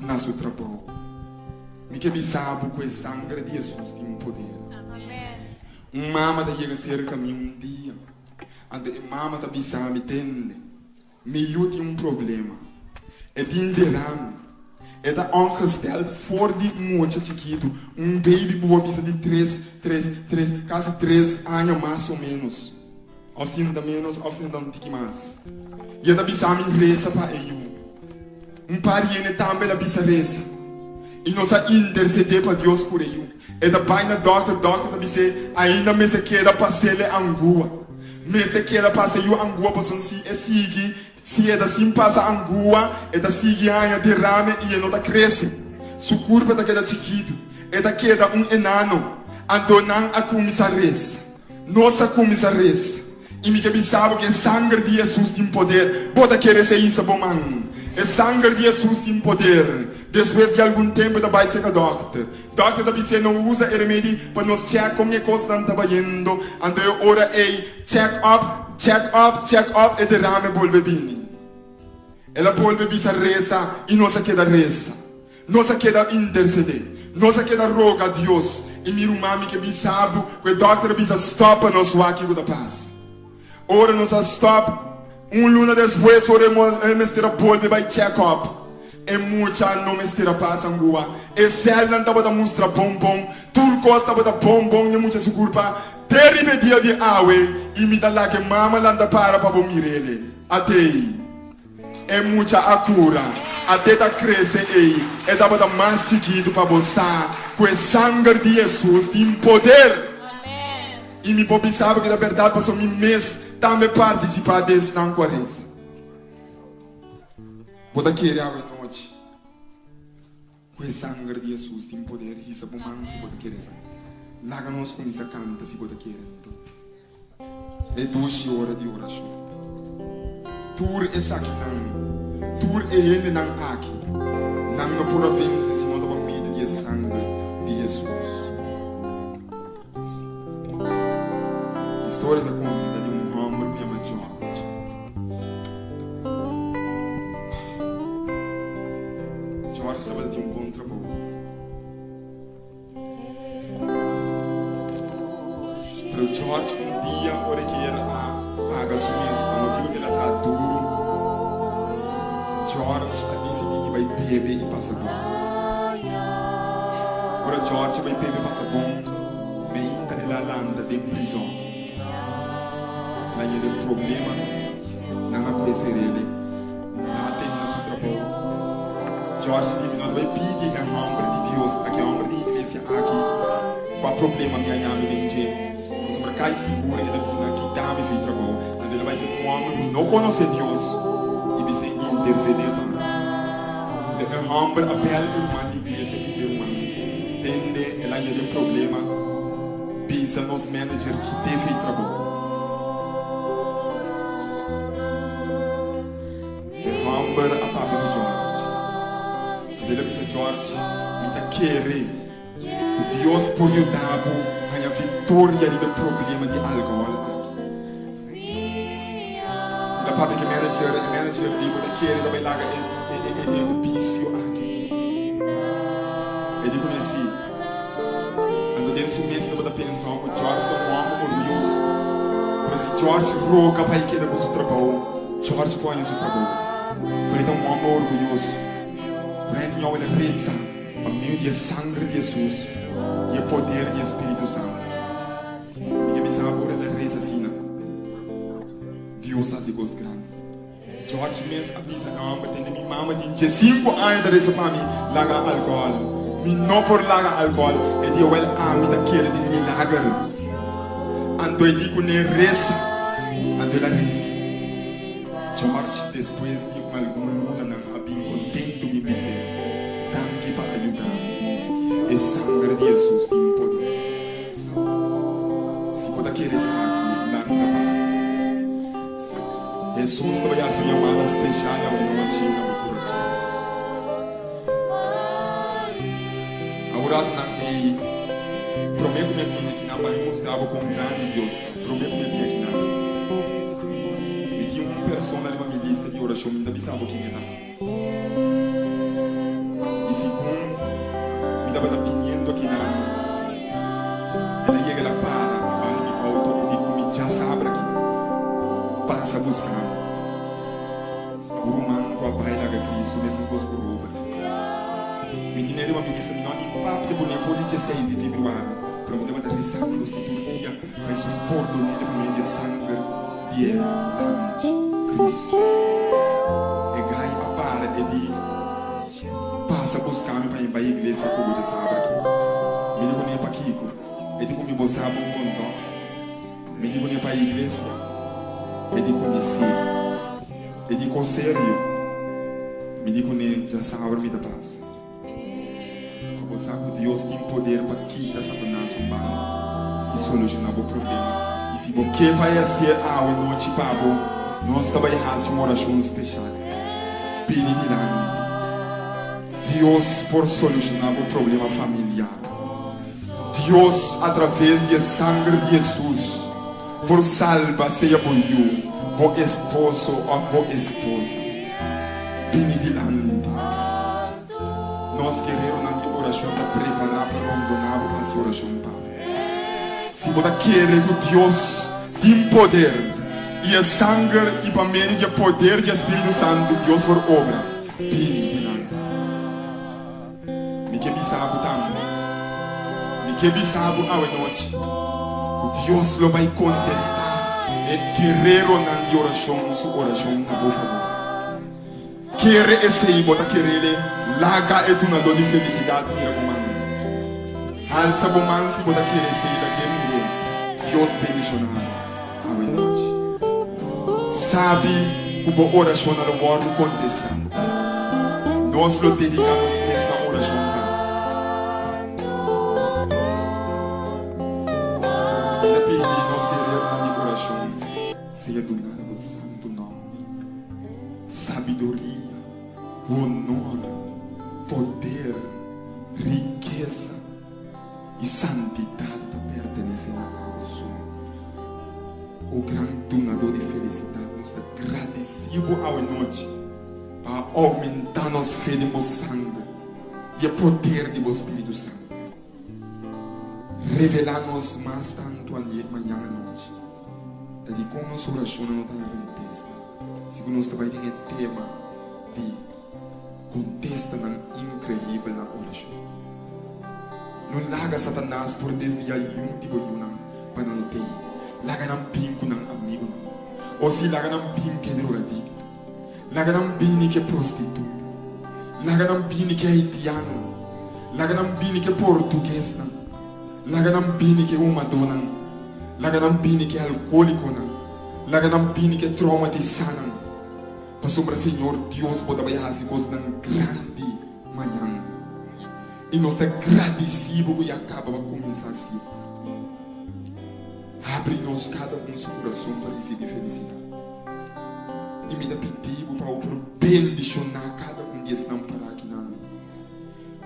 na seu trabalho. Me que sabe que o sangue de Jesus tem poder. Mama está chegando cerca de um dia. Ando mama tá bisa me tende. Me eu tinha problema. E tem derama. Está aangesteld voor die mocha chiquito. Baby boa bisa de 3, quase 3 anos mais ou menos. Of sim da menos, of sim da um tique mais. E está bisa me reza para ele. Pariene também a bisa reza. E nós a interceder para Deus por ele. Está pai na doctor da bisa ainda me se queda para ser angua. Me se queda para ser angua para son si seguir. Se é assim passa a angua, é da hanja derama e não da cresce. Su curva da queda chiquito, é da queda enano. Antonan a comissares, nossa comissares. E me que sabe que sangue de Jesus tem poder. Pode querer ser isso, bom man. É sangue de Jesus tem poder. Depois de algum tempo da vai ser a doctor. Doctor da você não usa remédio para nos checar como é que está trabalhando. Então eu ora check up, e derama volve bem. Ela volve bisa reza e nossa queda reza. Nossa queda interceder. Nossa queda roga a Deus. E mi rumami que bisabo, que o doctor bisa stop nosso aqui da paz. Ora nos stop. Luna depois, ora mestera volve vai check up. E mucha não mestera paz angua. E sernan tava da mostra bombom. Tur costa da bombom e mucha sucurpa. Terrible dia de awe. E me dá lá que mama landa para bom mirele. Até é muita a cura, até da cresce e dava da mais chiquito para você, com o sangue de Jesus tem poder. Amém. E me pobre sabe que da verdade passou me mês também participar desse não quaresma. Pode querer a noite, com o sangue de Jesus tem poder. Isso é bom, se pode querer saber. Laga nós com essa canta se pode querer. É 12 horas de oração. Tur é aqui não. Tur é ele não aqui. Não no pura vensí, se não dá medo de sangue de Jesus. História da conta de homem que chama George. George estava de bom trabalho. Para o George dia ora que era paga sua mesma motivo que ela está duro. George a disse que vai beber e passa bom. Ora George vai beber e passa bom. Bem, ela anda de prisão. Ela ia ter problema, não a conhecer ele. Não tem no seu trabalho. George disse, não vai pedir a homem de Deus, aqui a homem de iglesia aqui. Qual problema minha llama vende? Sobre cai segura e da piscina que dá me fez trabalho. Então ele vai ser um homem que não conhece Deus e vai ser interceder para. O homem apela o irmão de igreja e ser humano. Entende? Ela ia ter problema. Pisa nos manager que teve trabalho. O homem a papa do George. Ele vai ser George. Me dá querer. O Deus por ajudar a vitória do problema de álcool. La papa que manager digo da querer da bailaga é vício aqui. E digo assim, ando dentro do mês da pensão, o George é um homem orgulhoso. Mas se George roga para que da com seu trabalho, George põe seu trabalho. Para então um homem orgulhoso. Prende a olha reza, a meio de sangue de Jesus e o poder do Espírito Santo. E me sabe agora da reza assim, Deus faz coisas grandes. George mesmo avisa a homem, tem minha mama de 5 anos da reza para mim, larga álcool. Me não por larga álcool, e Deus vai me daquele de milagre. Então eu digo nem reza, então ela reza. George depois de algum luna não bem contente de me dizer, tanque para ajudar. E sangue de Jesus tem poder. Se pode querer estar aqui, lá não dá. Jesus também a sua chamada especial ao noite no coração. Agora na prometo minha vida que não vai mostrar o quão grande Deus. Prometo minha vida que não. Me tinha uma pessoa na minha lista de oração, me dá sabe quem é. E segundo, me dava da pinhendo aqui na. Ela chega lá para, olha me auto e digo, me já sabe aqui. Passa a buscar. O humano com a pai da Cristo, mesmo com os curvas. Me dinheiro uma ministra não impacta por nem for 16 de februário. Para me levar a ressacando se Turquia, mas os bordos nele para mim de sangue de lante Cristo. E gai a para e de passa buscar-me para ir para a igresia como já sabe aqui. Me digo nem para Kiko. Me digo me boçava um montão. Me digo nem para a igreja. Me digo nem sim. Me digo sério. Me digo nem já sabe me da paz. Sabe Deus tem poder para quitar Satanás um barro e solucionar o problema. E se você vai ser a noite para nós também fazemos uma oração especial. Pedindo Deus por solucionar o problema familiar. Deus através do sangue de Jesus por salvar seja por o esposo ou a esposa. Pedindo nós queremos na oração para preparar para abandonar a oração para. Se você quer que Deus tem poder e a sangue e para meio de poder do Espírito Santo Deus for obra. Pini me que bisabo também. Me que bisabo a noite. O Deus lo vai contestar e querer na oração sua oração na boa favor. Querer esse aí bota querer laga é uma dor de felicidade para o humano. Alça o man se bota querer ser daquele Deus bendicionado a noite. Sabe o bom oração no wórdu contesta. Nós lo dedicamos nesta oração. E nós queremos na oração seja do nada o santo nome. Sabedoria, honor, poder, riqueza e santidade da pertenecem a Deus. O grande donador de felicidade nos dá agradecido à noite para aumentar nossa fé no sangue e o poder do Espírito Santo. Revelar-nos mais tanto amanhã à noite. Daí com nossa oração não está em texto. Segundo nós também tem o tema de contesta na incrível na oração. Não larga Satanás por desviar um tipo de para não ter. Larga não pinco não amigo não. Ou se larga não pinco que é drogadikto. Larga não bini que é prostituta. Larga não bini que é haitiano. Larga não bini que é português não. Larga não bini que é humano não. Larga não bini que é alcoólico não. Larga não bini que é traumatizado não. Pasobra Senhor Deus pode fazer as coisas grande manhã. E nós estamos agradecidos e acaba a começar assim. Abre-nos cada um seu coração para receber felicidade. E me dá pedido para o bendicionar cada um desses não parar aqui não.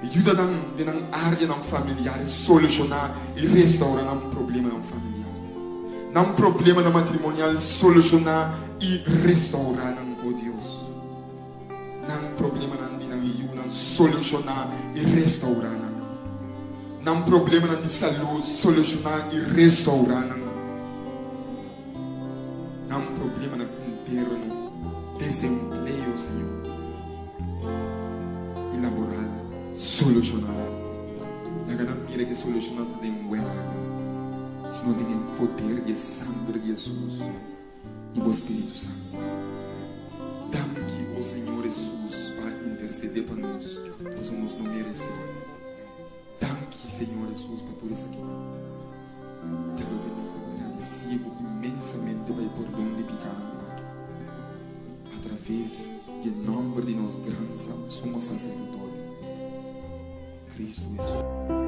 E ajuda na área não familiar, solucionar e restaurar um problema não familiar. Não problema no matrimonial, solucionar e restaurar não oh Deus. Não problema não solucionar e restaurar não. Não problema não de saúde, solucionar e restaurar não. Não problema não interno, desempleo Senhor. E laboral, solucionar. Não mira que solucionar tem se não tem o poder de sangue de Jesus e do Espírito Santo. Dá-me o Senhor Jesus para interceder para nós, pois nós não merecemos. Dá-me, Senhor Jesus, para tudo isso aqui. Quero que nós agradecemos imensamente para por onde picar aqui. Através do nome de nosso grande sumo sacerdote, Cristo Jesus.